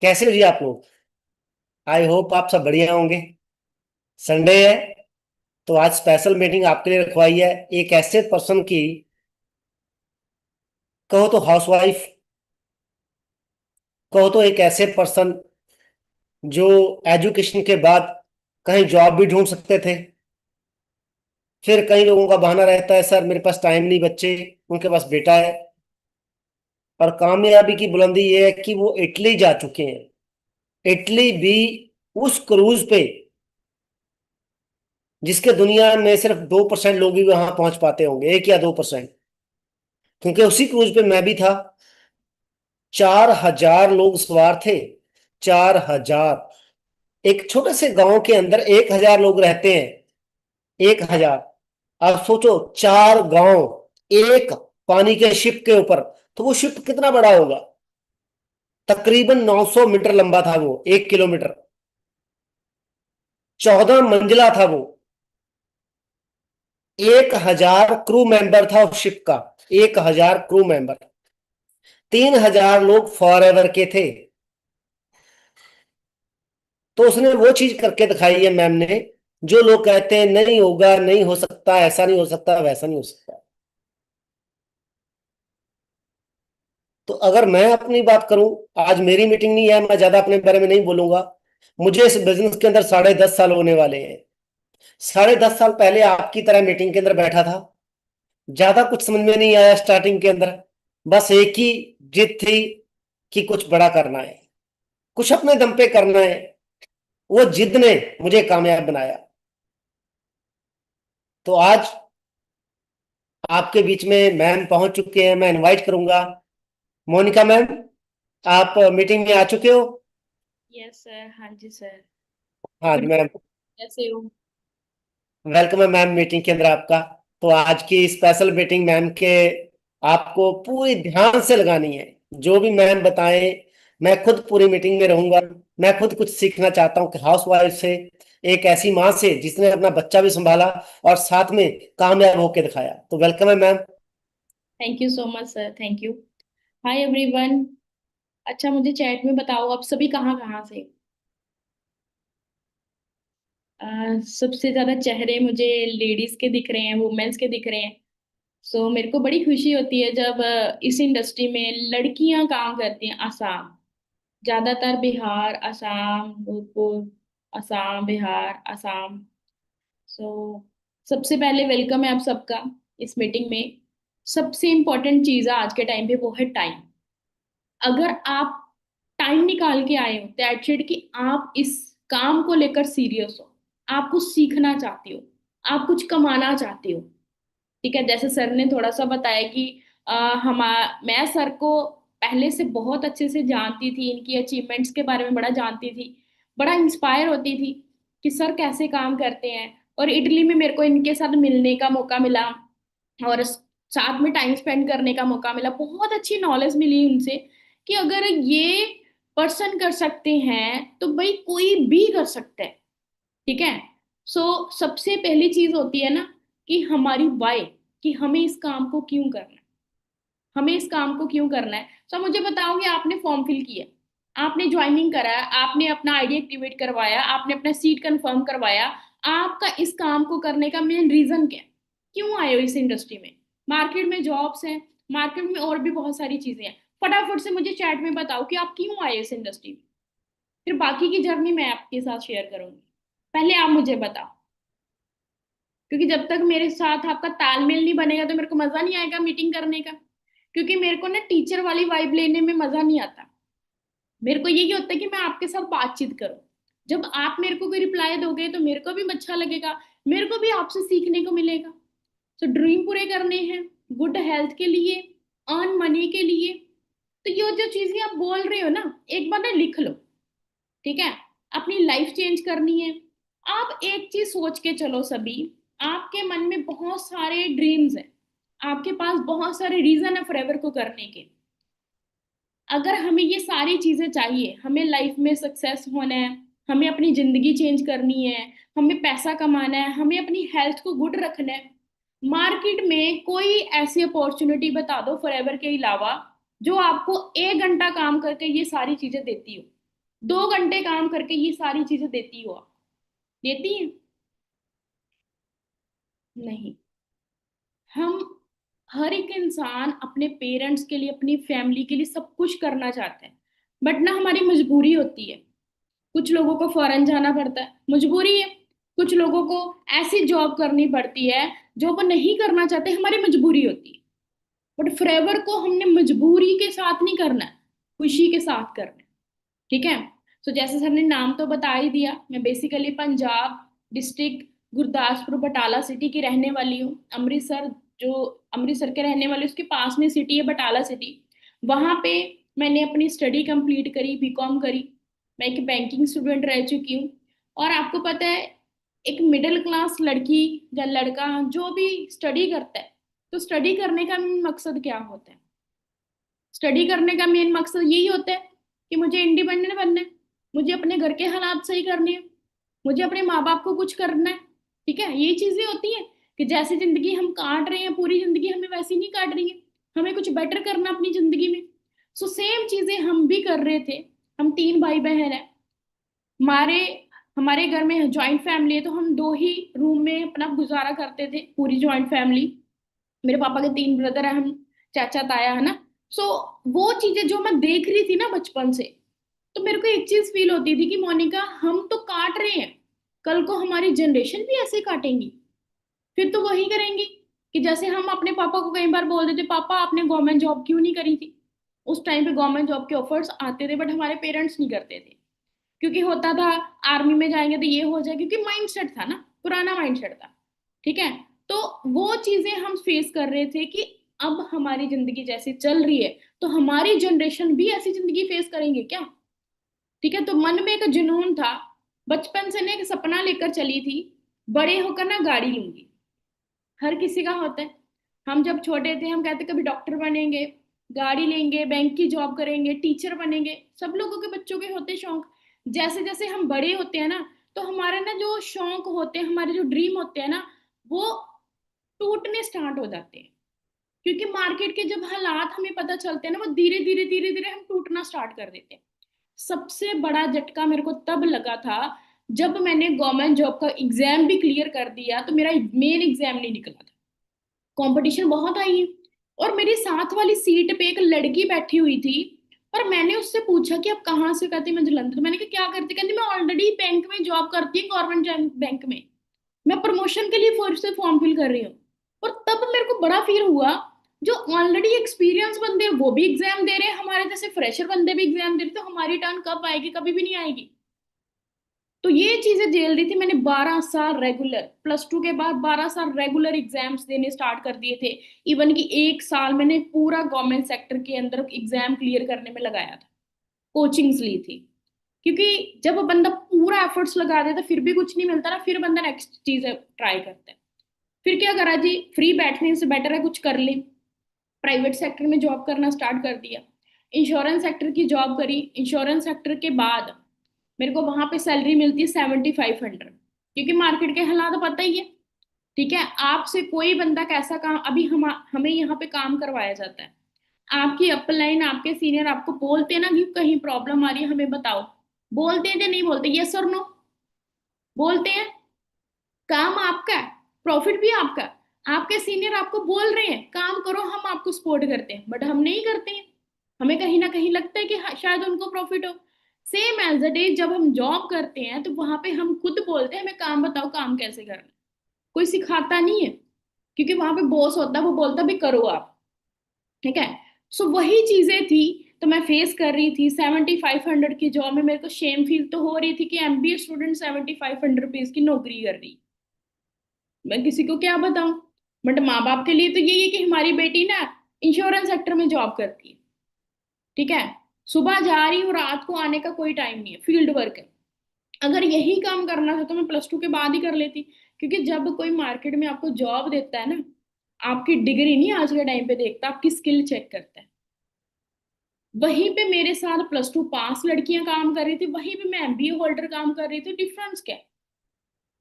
कैसे हो जी आप लोग? आई होप आप सब बढ़िया होंगे। संडे है तो आज स्पेशल मीटिंग आपके लिए रखवाई है। एक ऐसे पर्सन की, कहो तो हाउसवाइफ, कहो तो एक ऐसे पर्सन जो एजुकेशन के बाद कहीं जॉब भी ढूंढ सकते थे। फिर कई लोगों का बहाना रहता है, सर मेरे पास टाइम नहीं, बच्चे, उनके पास बेटा है। और कामयाबी की बुलंदी ये है कि वो इटली जा चुके हैं। इटली भी उस क्रूज पे जिसके दुनिया में सिर्फ 2% लोग ही वहां पहुंच पाते होंगे, 1 या 2%। क्योंकि उसी क्रूज पे मैं भी था। 4,000 लोग सवार थे। 4,000। एक छोटे से गांव के अंदर 1,000 लोग रहते हैं। 1,000। अब सोचो, 4 गांव एक पानी के शिप के ऊपर, तो वो शिप कितना बड़ा होगा? तकरीबन 900 मीटर लंबा था वो, 1 किलोमीटर। 14 मंजिला था वो। 1,000 क्रू मेंबर था उस शिप का। 1,000 क्रू मेंबर। 3,000 लोग फॉर एवर के थे। तो उसने वो चीज करके दिखाई है मैम ने, जो लोग कहते हैं नहीं होगा, नहीं हो सकता, ऐसा नहीं हो सकता, वैसा नहीं हो सकता। तो अगर मैं अपनी बात करूं, आज मेरी मीटिंग नहीं है, मैं ज्यादा अपने बारे में नहीं बोलूंगा। मुझे इस बिजनेस के अंदर 10.5 साल होने वाले हैं। 10.5 साल पहले आपकी तरह मीटिंग के अंदर बैठा था। ज्यादा कुछ समझ में नहीं आया स्टार्टिंग के अंदर। बस एक ही जिद थी कि कुछ बड़ा करना है, कुछ अपने दम पे करना है। वो जिद ने मुझे कामयाब बनाया। तो आज आपके बीच में मैम पहुंच चुके हैं। मैं इनवाइट करूंगा मोनिका मैम। आप मीटिंग में आ चुके हो? Yes sir. हाँ जी सर। हाँ जी गुड। मैम। कैसे हो? वेलकम है मैम मीटिंग के अंदर आपका। तो आज की स्पेशल मीटिंग मैम के आपको पूरी ध्यान से लगानी है। जो भी मैम बताएं, मैं खुद पूरी मीटिंग में रहूंगा। मैं खुद कुछ सीखना चाहता हूँ कि हाउस वाइफ से, एक ऐसी माँ से जिसने अपना बच्चा भी संभाला और साथ में कामयाब होकर दिखाया। तो वेलकम है ma'am. Thank you so much sir. Thank you. Hi everyone. अच्छा, मुझे चैट में बताओ आप सभी कहाँ कहाँ से। सबसे ज्यादा चेहरे मुझे लेडीज के दिख रहे हैं, वुमेन्स के दिख रहे हैं। सो मेरे को बड़ी खुशी होती है जब इस इंडस्ट्री में लड़कियां काम करती हैं। आसाम, ज्यादातर बिहार, आसाम, भोजपुर, आसाम, बिहार, आसाम। सो सबसे पहले वेलकम है आप सबका इस मीटिंग में। सबसे इम्पोर्टेंट चीज़ है आज के टाइम पे, वो है टाइम। अगर आप टाइम निकाल के आए हो दैट्स इट कि आप इस काम को लेकर सीरियस हो, आप कुछ सीखना चाहते हो, आप कुछ कमाना चाहते हो। ठीक है, जैसे सर ने थोड़ा सा बताया कि हम मैं सर को पहले से बहुत अच्छे से जानती थी, इनकी अचीवमेंट्स के बारे में बड़ा जानती थी, बड़ा इंस्पायर होती थी कि सर कैसे काम करते हैं। और इटली में मेरे को इनके साथ मिलने का मौका मिला और साथ में टाइम स्पेंड करने का मौका मिला, बहुत अच्छी नॉलेज मिली उनसे कि अगर ये पर्सन कर सकते हैं तो भाई कोई भी कर सकता है। ठीक है। सबसे पहली चीज होती है ना कि हमारी वाई, कि हमें इस काम को क्यों करना है, हमें इस काम को क्यों करना है। मुझे बताओगे, आपने फॉर्म फिल किया, आपने ज्वाइनिंग करा, आपने अपना आईडी एक्टिवेट करवाया, आपने अपना सीट कंफर्म करवाया, आपका इस काम को करने का मेन रीजन क्या है? क्यों आए हो इस इंडस्ट्री में? मार्केट में जॉब्स हैं, मार्केट में और भी बहुत सारी चीजें हैं। फटाफट से मुझे चैट में बताओ कि आप क्यों आए इस इंडस्ट्री में। फिर बाकी की जर्नी मैं आपके साथ शेयर करूंगी। पहले आप मुझे बताओ, क्योंकि जब तक मेरे साथ आपका तालमेल नहीं बनेगा तो मेरे को मजा नहीं आएगा मीटिंग करने का। क्योंकि मेरे को ना टीचर वाली वाइब लेने में मजा नहीं आता। मेरे को यही होता है कि मैं आपके साथ बातचीत करूं। जब आप मेरे को कोई रिप्लाई दोगे तो मेरे को भी अच्छा लगेगा, मेरे को भी आपसे सीखने को मिलेगा। ड्रीम पूरे करने हैं, गुड हेल्थ के लिए, अर्न मनी के लिए। तो ये जो चीजें आप बोल रहे हो ना, एक बार ना लिख लो। ठीक है। अपनी लाइफ चेंज करनी है। आप एक चीज सोच के चलो सभी, आपके मन में बहुत सारे ड्रीम्स हैं, आपके पास बहुत सारे रीजन है फॉरएवर को करने के। अगर हमें ये सारी चीजें चाहिए, हमें लाइफ में सक्सेस होना है, हमें अपनी जिंदगी चेंज करनी है, हमें पैसा कमाना है, हमें अपनी हेल्थ को गुड रखना है, मार्केट में कोई ऐसी अपॉर्चुनिटी बता दो फॉरएवर के अलावा जो आपको 1 घंटा काम करके ये सारी चीजें देती हो। 2 घंटे काम करके ये सारी चीजें देती हो आप? देती है? नहीं। हम, हर एक इंसान अपने पेरेंट्स के लिए, अपनी फैमिली के लिए सब कुछ करना चाहते हैं, बट ना हमारी मजबूरी होती है। कुछ लोगों को फॉरेन जाना पड़ता है, मजबूरी है। कुछ लोगों को ऐसी जॉब करनी पड़ती है जो वो नहीं करना चाहते, हमारी मजबूरी होती है। बट फॉरएवर को हमने मजबूरी के साथ नहीं करना है, खुशी के साथ करना है। ठीक है। तो जैसे सर ने नाम तो बता ही दिया, मैं basically Punjab district Gurdaspur Batala city की रहने वाली हूँ। अमृतसर, जो अमृतसर के रहने वाले, उसके पास में सिटी है बटाला सिटी। वहां पे मैंने अपनी स्टडी कंप्लीट करी, बीकॉम करी। मैं एक बैंकिंग स्टूडेंट रह चुकी हूँ। और आपको पता है, एक मिडिल क्लास लड़की या लड़का जो भी स्टडी करता है, तो स्टडी करने का मकसद क्या होता है? स्टडी करने का मेन मकसद यही होता है कि मुझे इंडिपेंडेंट बनना है, मुझे अपने घर के हालात सही करने हैं, मुझे अपने माँ बाप को कुछ करना है। ठीक है, ये चीजें होती हैं कि जैसी जिंदगी हम काट रहे हैं, पूरी जिंदगी हमें वैसी नहीं काट रही है, हमें कुछ बेटर करना अपनी जिंदगी में। सो सेम चीजें हम भी कर रहे थे। हम 3 भाई बहन हैं। हमारे हमारे घर में जॉइंट फैमिली है, तो हम 2 ही रूम में अपना गुजारा करते थे, पूरी जॉइंट फैमिली। मेरे पापा के 3 ब्रदर हैं हम, चाचा ताया है ना। सो वो चीजें जो मैं देख रही थी ना बचपन से, तो मेरे को एक चीज फील होती थी कि मोनिका, हम तो काट रहे हैं, कल को हमारी जनरेशन भी ऐसे काटेंगी। फिर तो वही करेंगी कि जैसे हम अपने पापा को कई बार बोल देते, पापा आपने गवर्नमेंट जॉब क्यों नहीं करी थी? उस टाइम पे गवर्नमेंट जॉब के ऑफर्स आते थे, बट हमारे पेरेंट्स नहीं करते थे, क्योंकि होता था आर्मी में जाएंगे तो ये हो जाए, क्योंकि माइंडसेट था ना, पुराना माइंडसेट था। ठीक है। तो वो चीजें हम फेस कर रहे थे कि अब हमारी जिंदगी जैसे चल रही है, तो हमारी जनरेशन भी ऐसी जिंदगी फेस करेंगे क्या? ठीक है। तो मन में एक जुनून था, बचपन से ना एक सपना लेकर चली थी, बड़े होकर ना गाड़ी लूंगी। हर किसी का होता है। हम जब छोटे थे हम कहते कभी डॉक्टर बनेंगे, गाड़ी लेंगे, बैंक की जॉब करेंगे, टीचर बनेंगे। सब लोगों के बच्चों के होते शौक। जैसे जैसे हम बड़े होते हैं ना, तो हमारे ना जो शौक होते हैं, हमारे जो ड्रीम होते हैं ना, वो टूटने स्टार्ट हो जाते हैं। क्योंकि मार्केट के जब हालात हमें पता चलते हैं ना, वो धीरे धीरे धीरे धीरे हम टूटना स्टार्ट कर देते हैं। सबसे बड़ा झटका मेरे को तब लगा था जब मैंने गवर्नमेंट जॉब का एग्जाम भी क्लियर कर दिया, तो मेरा मेन एग्जाम नहीं निकला था। कंपटीशन बहुत आई है। और मेरी साथ वाली सीट पे एक लड़की बैठी हुई थी, और मैंने उससे पूछा कि आप कहाँ से? कहती मैं जलंधर। मैंने कहा क्या करती? कहती मैं ऑलरेडी बैंक में जॉब करती हूँ, गवर्नमेंट बैंक में। मैं प्रमोशन के लिए फिर से फॉर्म फिल कर रही हूँ। और तब मेरे को बड़ा फील हुआ, जो ऑलरेडी एक्सपीरियंस बंदे हैं वो भी एग्जाम दे रहे हैं, हमारे जैसे फ्रेशर बंदे भी एग्जाम दे रहे हैं, तो हमारी टर्न कब आएगी? कभी भी नहीं आएगी। तो ये चीजें झेल रही थी मैंने 12 साल रेगुलर, +2 के बाद 12 साल रेगुलर एग्जाम्स देने स्टार्ट कर दिए थे। इवन कि 1 साल मैंने पूरा गवर्नमेंट सेक्टर के अंदर एग्जाम क्लियर करने में लगाया था, कोचिंग्स ली थी। क्योंकि जब बंदा पूरा एफर्ट्स लगा देता फिर भी कुछ नहीं मिलता ना, फिर बंदा नेक्स्ट चीज ट्राई करता है। फिर क्या करा जी, फ्री बैठने से बेटर है कुछ कर ले। प्राइवेट सेक्टर में जॉब करना स्टार्ट कर दिया। इंश्योरेंस सेक्टर की जॉब करी। इंश्योरेंस सेक्टर के बाद मेरे को वहां पे सैलरी मिलती है 7500, क्योंकि मार्केट के हालात पता ही है। ठीक है। आपसे कोई बंदा कैसा काम, अभी हम हमें यहाँ पे काम करवाया जाता है, आपकी अपलाइन, आपके सीनियर आपको बोलते हैं ना कि कहीं प्रॉब्लम आ रही है हमें बताओ, बोलते हैं या नहीं बोलते? यस और नो? बोलते हैं। काम आपका है, प्रॉफिट भी आपका है। आपके सीनियर आपको बोल रहे हैं काम करो, हम आपको सपोर्ट करते हैं, बट हम नहीं करते हैं। हमें कहीं ना कहीं लगता है कि हाँ, शायद उनको प्रॉफिट हो। सेम एज अ डे जब हम जॉब करते हैं, तो वहां पे हम खुद बोलते हैं हमें काम बताओ, काम कैसे करना है। कोई सिखाता नहीं है, क्योंकि वहां पे बॉस होता है, वो बोलता है भी करो आप। ठीक है। सो वही चीजें थी, तो मैं फेस कर रही थी। 7500 की जॉब में मेरे को शेम फील तो हो रही थी कि एमबीए स्टूडेंट 7500 रुपीज की नौकरी कर रही। मैं किसी को क्या बताऊं? बट माँ बाप के लिए तो यही है कि हमारी बेटी ना इंश्योरेंस सेक्टर में जॉब करती है। ठीक है। सुबह जा रही हूँ, रात को आने का कोई टाइम नहीं है, फील्ड वर्क है। अगर यही काम करना था तो मैं +2 के बाद ही कर लेती। क्योंकि जब कोई मार्केट में आपको जॉब देता है ना, आपकी डिग्री नहीं आज के टाइम पे देखता, आपकी स्किल चेक करता है। वहीं पे मेरे साथ +2 पास लड़कियां काम कर रही थी, वहीं पे मैं एमबीए होल्डर काम कर रही थी। डिफरेंस क्या है?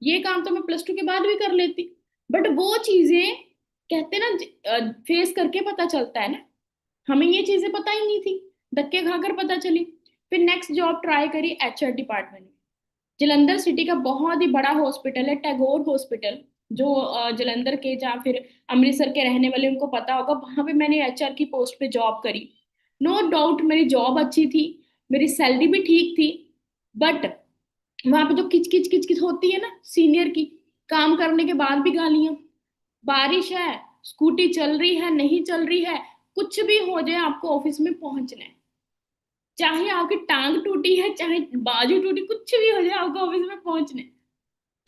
ये काम तो मैं +2 के बाद भी कर लेती, बट वो चीजें कहते ना, फेस करके पता चलता है ना। हमें ये चीजें पता ही नहीं थी, धक्के खाकर पता चली। फिर नेक्स्ट जॉब ट्राई करी एचआर डिपार्टमेंट में। जलंधर सिटी का बहुत ही बड़ा हॉस्पिटल है, टैगोर हॉस्पिटल, जो जलंधर के या फिर अमृतसर के रहने वाले उनको पता होगा, वहां पे मैंने एचआर की पोस्ट पे जॉब करी। नो डाउट मेरी जॉब अच्छी थी, मेरी सैलरी भी ठीक थी, बट वहां पे जो किच किच किच किच होती है ना सीनियर की, काम करने के बाद भी गालियां, बारिश है, स्कूटी चल रही है नहीं चल रही है, कुछ भी हो जाए आपको ऑफिस में पहुंचना है, चाहे आपकी टांग टूटी है चाहे बाजू टूटी, कुछ भी हो जाए आपको ऑफिस में पहुंचना है।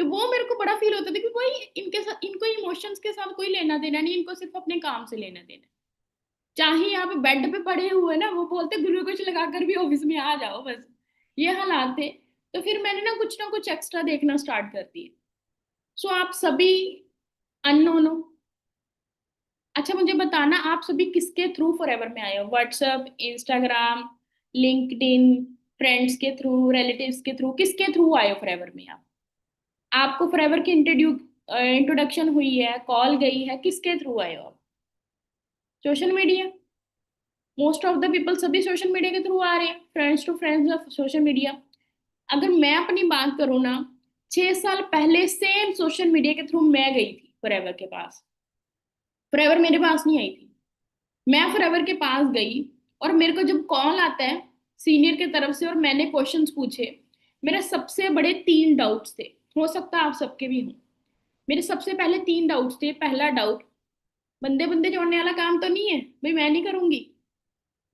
तो वो मेरे को बड़ा फील होता था कि कोई इनके साथ, इनको इमोशंस के साथ कोई लेना देना नहीं, इनको सिर्फ अपने काम से लेना देना। चाहे यहाँ पे बेड पे पड़े हुए ना, वो बोलते ग्लूकोज लगाकर भी ऑफिस में आ जाओ बस, ये हालात थे। तो फिर मैंने ना कुछ एक्स्ट्रा देखना स्टार्ट कर दिए। सो आप सभी अननोन हो। अच्छा मुझे बताना, आप सभी किसके थ्रू फॉरएवर में आए हो? व्हाट्सएप, इंस्टाग्राम, लिंक्डइन, फ्रेंड्स के थ्रू, रिलेटिव्स के थ्रू, किसके थ्रू आए हो फॉरएवर में आप? आपको फॉरएवर की इंट्रोडक्शन हुई है, कॉल गई है, किसके थ्रू आए हो आप? Social media. Most of the people सभी सोशल मीडिया के थ्रू आ रहे हैं, friends to friends of social media. अगर मैं अपनी बात करूँ ना, 6 साल पहले सेम सोशल मीडिया के थ्रू मैं गई थी फॉरएवर के पास। फॉरएवर मेरे पास नहीं आई थी, मैं फॉरएवर के पास गई। और मेरे को जब कॉल आता है सीनियर की तरफ से और मैंने क्वेश्चंस पूछे, मेरे सबसे बड़े 3 डाउट्स थे, हो सकता है आप सबके भी हों। मेरे सबसे पहले 3 डाउट्स थे। पहला डाउट, बंदे बंदे जोड़ने वाला काम तो नहीं है भाई, मैं नहीं करूंगी,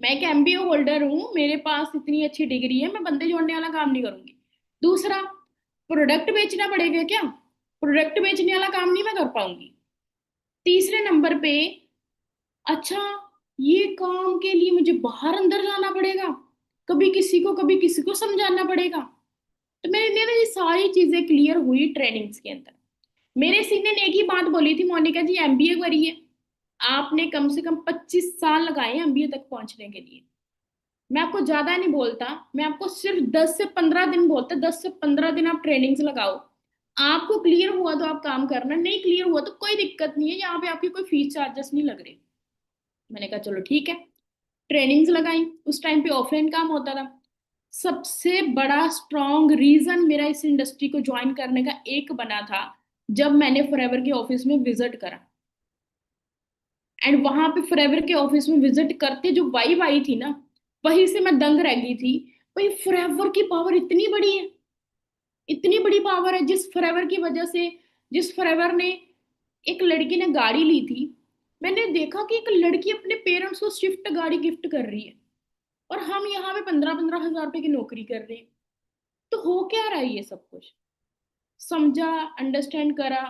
मैं एक एमबीए होल्डर हूँ, मेरे पास इतनी अच्छी डिग्री है, मैं बंदे जोड़ने वाला काम नहीं करूंगी। दूसरा, प्रोडक्ट बेचना पड़ेगा क्या, प्रोडक्ट बेचने वाला काम नहीं मैं कर पाऊंगी। तीसरे नंबर पे, अच्छा ये काम के लिए मुझे बाहर अंदर जाना पड़ेगा, कभी किसी को कभी किसी को समझाना पड़ेगा। तो मैंने ना ये सारी चीजें क्लियर हुई ट्रेनिंग्स के अंदर। मेरे सीनियर ने एक ही बात बोली थी, मोनिका जी एमबीए करिए, आपने कम से कम 25 साल लगाए एमबीए तक पहुंचने के लिए। मैं आपको ज्यादा नहीं बोलता, मैं आपको सिर्फ 10 से 15 दिन बोलता, 10 से 15 दिन आप ट्रेनिंग्स लगाओ, आपको क्लियर हुआ तो आप काम करना, नहीं क्लियर हुआ तो कोई दिक्कत नहीं है, यहाँ पे आपकी कोई फीस चार्जेस नहीं लग रहे। मैंने कहा चलो ठीक है, ट्रेनिंग्स लगाई। उस टाइम पे ऑफलाइन काम होता था। सबसे बड़ा स्ट्रॉन्ग रीजन मेरा इस इंडस्ट्री को ज्वाइन करने का एक बना था, जब मैंने फॉरएवर के ऑफिस में विजिट करा। एंड वहां पे फॉरएवर के ऑफिस में विजिट करते जो वाइब आई थी ना, वहीं से मैं दंग रह गई थी। भाई फॉरएवर की पावर इतनी बड़ी है, इतनी बड़ी पावर है, जिस फॉरएवर की वजह से, जिस फॉरएवर ने, एक लड़की ने गाड़ी ली थी, मैंने देखा कि एक लड़की अपने पेरेंट्स को स्विफ्ट गाड़ी गिफ्ट कर रही है, और हम यहाँ पे 15-15 हजार रुपए की नौकरी कर रहे हैं। तो हो क्या रहा है ये सब कुछ, समझा, अंडरस्टैंड करा।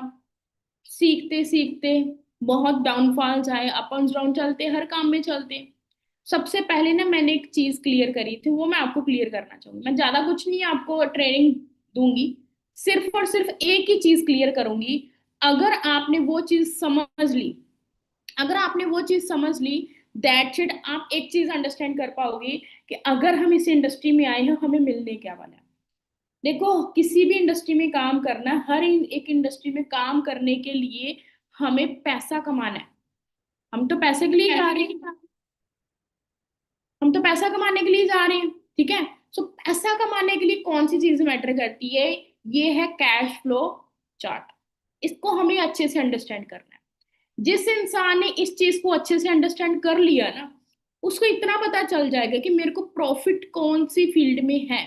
सीखते सीखते बहुत डाउनफॉल्स आए, अप एंड डाउन चलते, हर काम में चलते। सबसे पहले ना मैंने एक चीज क्लियर करी थी, वो मैं आपको क्लियर करना चाहूंगी। मैं ज्यादा कुछ नहीं आपको ट्रेनिंग दूंगी, सिर्फ और सिर्फ एक ही चीज क्लियर करूंगी। अगर आपने वो चीज समझ ली, अगर आपने वो चीज समझ ली, दैट्स इट, आप एक चीज अंडरस्टैंड कर पाओगे कि अगर हम इस इंडस्ट्री में आए हैं हमें मिलने क्या वाला है। देखो किसी भी इंडस्ट्री में काम करना, एक इंडस्ट्री में काम करने के लिए हमें पैसा कमाना है। हम तो पैसे के लिए जा रहे हैं, हम तो पैसा कमाने के लिए जा रहे हैं, ठीक है। सो पैसा कमाने के लिए कौन सी चीज मैटर करती है, ये है कैश फ्लो चार्ट। इसको हमें अच्छे से अंडरस्टैंड करना है। जिस इंसान ने इस चीज को अच्छे से अंडरस्टैंड कर लिया ना, उसको इतना पता चल जाएगा कि मेरे को प्रॉफिट कौन सी फील्ड में है।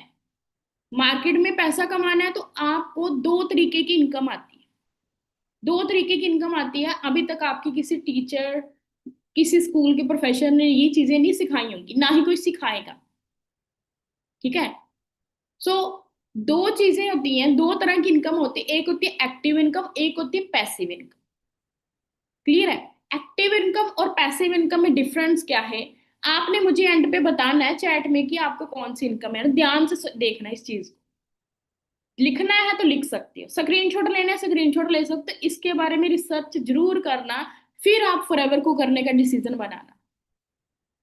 मार्केट में पैसा कमाना है तो आपको दो तरीके की इनकम आती है, दो तरीके की इनकम आती है। अभी तक आपकी किसी टीचर, किसी स्कूल के प्रोफेसर ने ये चीजें नहीं सिखाई होंगी, ना ही कोई सिखाएगा, ठीक है। सो दो चीजें होती हैं, दो तरह की इनकम होती है, एक होती है एक्टिव इनकम, एक होती है पैसिव इनकम। क्लियर है? एक्टिव इनकम और पैसिव इनकम में डिफरेंस क्या है, आपने मुझे एंड पे बताना है चैट में कि आपको कौन सी इनकम है। ध्यान से देखना इस चीज को, लिखना है तो लिख सकते हो, स्क्रीनशॉट लेना है स्क्रीनशॉट ले सकते हो, इसके बारे में रिसर्च जरूर करना, फिर आप फॉरएवर को करने का डिसीजन बनाना,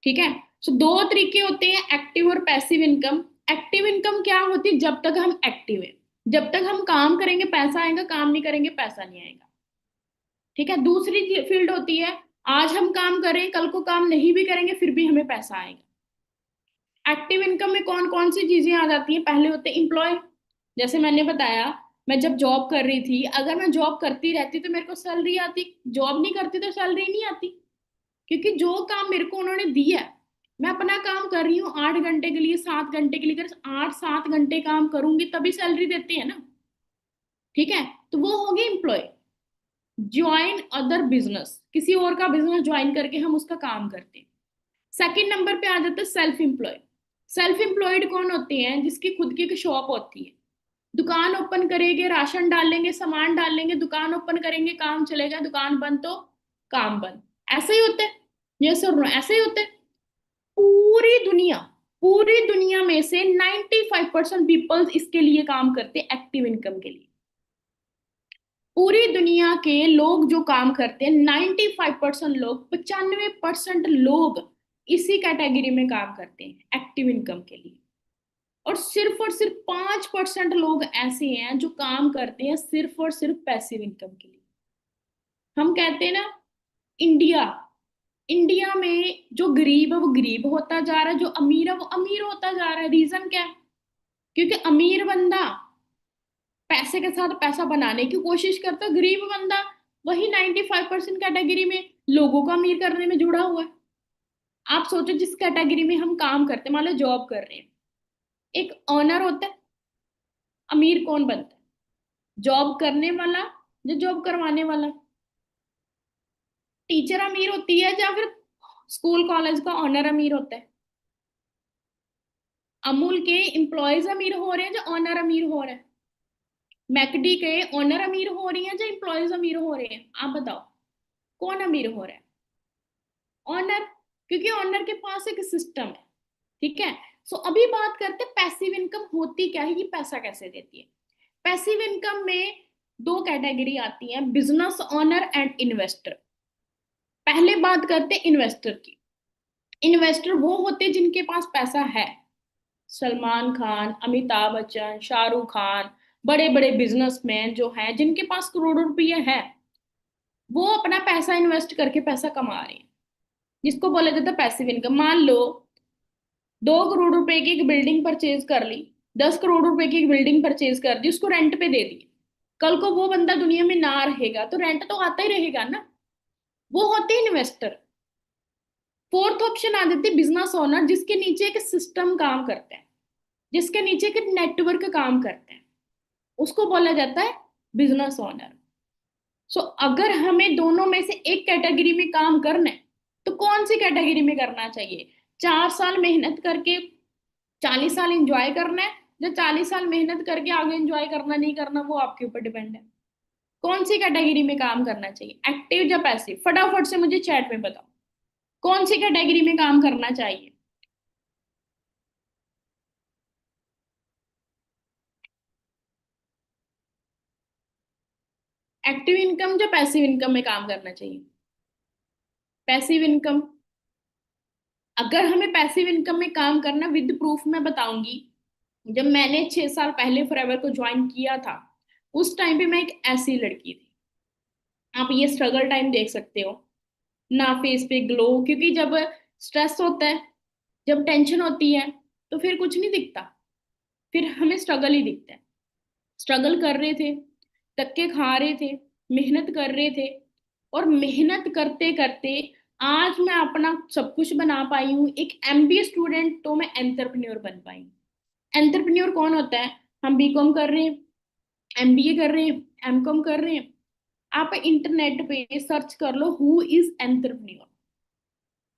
ठीक है। सो दो तरीके होते हैं, एक्टिव और पैसिव इनकम। एक्टिव इनकम क्या होती है, जब तक हम एक्टिव है, जब तक हम काम करेंगे पैसा आएगा, काम नहीं करेंगे पैसा नहीं आएगा, ठीक है। दूसरी फील्ड होती है, आज हम काम करें कल को काम नहीं भी करेंगे फिर भी हमें पैसा आएगा। एक्टिव इनकम में कौन कौन सी चीजें आ जाती हैं? पहले होते हैं एम्प्लॉय। जैसे मैंने बताया, मैं जब जॉब कर रही थी, अगर मैं जॉब करती रहती तो मेरे को सैलरी आती, जॉब नहीं करती तो सैलरी नहीं आती। क्योंकि जो काम मेरे को उन्होंने दिया है, मैं अपना काम कर रही हूँ 8 घंटे के लिए, 7 घंटे के लिए, अगर 8 7 घंटे काम करूंगी तभी सैलरी देते हैं ना। ठीक है, तो वो हो गए एम्प्लॉय। ज्वाइन अदर बिजनेस, किसी और का बिजनेस ज्वाइन करके हम उसका काम करते हैं। सेकंड नंबर पे आ जाता है सेल्फ एम्प्लॉय। सेल्फ एम्प्लॉयड कौन होते हैं? जिसकी खुद की एक शॉप होती है, दुकान ओपन करेंगे, राशन डालेंगे, सामान डालेंगे, दुकान ओपन करेंगे, काम चलेगा, दुकान बंद तो काम बंद। ऐसे ही होते हैं, ये सर ऐसे ही होते हैं। पूरी दुनिया में से 95% पीपल्स इसके लिए काम करते हैं, एक्टिव इनकम के लिए। पूरी दुनिया के लोग जो काम करते हैं, 95% लोग, 95% लोग इसी कैटेगरी में काम करते हैं, एक्टिव इनकम के लिए। और सिर्फ 5% लोग ऐसे हैं जो काम करते हैं सिर्फ और सिर्फ पैसिव इनकम के लिए। हम कहते हैं ना, इंडिया इंडिया में जो गरीब है वो गरीब होता जा रहा है, जो अमीर है वो अमीर होता जा रहा है। रीजन क्या है? क्योंकि अमीर बंदा पैसे के साथ पैसा बनाने की कोशिश करता है, गरीब बंदा वही 95% कैटेगरी में लोगों को अमीर करने में जुड़ा हुआ है। आप सोचो, जिस कैटेगरी में हम काम करते हैं, मान लो जॉब कर रहे हैं, एक ऑनर होता है, अमीर कौन बनता है? जॉब करने वाला या जॉब करवाने वाला? टीचर अमीर होती है या फिर स्कूल कॉलेज का ऑनर अमीर होता है? अमूल के एम्प्लॉयज अमीर हो रहे हैं या ऑनर अमीर हो रहे हैं? मैकडी के ऑनर अमीर हो रही हैं या एम्प्लॉयज अमीर हो रहे हैं? आप बताओ, कौन अमीर हो रहा है? ऑनर। क्योंकि ऑनर के पास एक सिस्टम है। ठीक है। सो अभी बात करते हैं पैसिव इनकम होती क्या है, ये पैसा कैसे देती है। पैसिव इनकम में दो कैटेगरी आती है, बिजनेस ओनर एंड इन्वेस्टर। पहले बात करते हैं इन्वेस्टर की। इन्वेस्टर वो होते हैं जिनके पास पैसा है। सलमान खान, अमिताभ बच्चन, शाहरुख खान, बड़े बड़े बिजनेसमैन जो हैं, जिनके पास करोड़ों रुपये है, वो अपना पैसा इन्वेस्ट करके पैसा कमा रहे हैं, जिसको बोला जाता है पैसिव इनकम। मान लो 2 करोड़ रुपए की एक बिल्डिंग परचेज कर ली, 10 करोड़ रुपए की एक बिल्डिंग परचेज कर दी, उसको रेंट पे दे दी। कल को वो बंदा दुनिया में ना रहेगा तो रेंट तो आता ही रहेगा ना। वो होते हैं इन्वेस्टर। फोर्थ ऑप्शन आ जाती है बिजनेस ओनर, जिसके नीचे एक सिस्टम काम करता है, जिसके नीचे एक नेटवर्क काम करता है, उसको बोला जाता है बिजनेस ओनर। सो अगर हमें दोनों में से एक कैटेगरी में काम करना है, तो कौन सी कैटेगरी में करना चाहिए? 4 साल मेहनत करके 40 साल एंजॉय करना है, या 40 साल मेहनत करके आगे एंजॉय करना नहीं करना, वो आपके ऊपर डिपेंड है। कौन सी कैटेगरी में काम करना चाहिए, एक्टिव या पैसिव? फटाफट से मुझे चैट में बताओ, कौन सी कैटेगरी में काम करना चाहिए? एक्टिव इनकम या पैसिव इनकम में काम करना चाहिए? Passive income. अगर हमें पैसिव इनकम में काम करना, विद प्रूफ मैं बताऊंगी। जब मैंने 6 साल पहले फॉरएवर को ज्वाइन किया था, उस टाइम पे मैं एक ऐसी लड़की थी। आप ये स्ट्रगल टाइम देख सकते हो ना, फेस पे ग्लो, क्योंकि जब स्ट्रेस होता है, जब टेंशन होती है, तो फिर कुछ नहीं दिखता, फिर हमें स्ट्रगल ही दिखता है। स्ट्रगल कर रहे थे, धक्के खा रहे थे, मेहनत कर रहे थे, और मेहनत करते करते आज मैं अपना सब कुछ बना पाई हूँ। एक एमबीए स्टूडेंट तो मैं एंटरप्रेन्योर बन पाई हूँ। एंटरप्रेन्योर कौन होता है? हम बीकॉम कर रहे हैं, एमबीए कर रहे हैं, एमकॉम कर रहे हैं, आप इंटरनेट पे सर्च कर लो हु इज एंटरप्रेन्योर।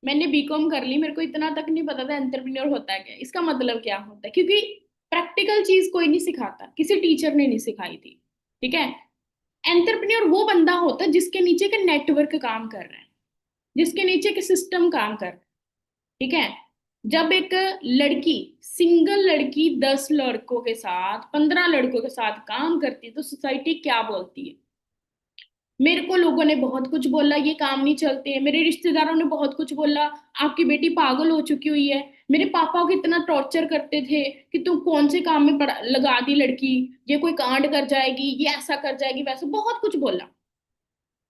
मैंने बीकॉम कर ली, मेरे को इतना तक नहीं पता था एंटरप्रेन्योर होता है क्या, इसका मतलब क्या होता है, क्योंकि प्रैक्टिकल चीज कोई नहीं सिखाता, किसी टीचर ने नहीं सिखाई थी। ठीक है। एंटरप्रेन्योर वो बंदा होता है जिसके नीचे का नेटवर्क काम कर रहा है, जिसके नीचे के सिस्टम काम कर रहा है। ठीक है। जब एक लड़की, सिंगल लड़की 10 लड़कों के साथ, 15 लड़कों के साथ काम करती है, तो सोसाइटी क्या बोलती है? मेरे को लोगों ने बहुत कुछ बोला, ये काम नहीं चलते हैं, मेरे रिश्तेदारों ने बहुत कुछ बोला, आपकी बेटी पागल हो चुकी हुई है, मेरे पापा को इतना टॉर्चर करते थे कि तुम कौन से काम में लगा दी लड़की, ये कोई कांड कर जाएगी, ये ऐसा कर जाएगी, वैसा बहुत कुछ बोला।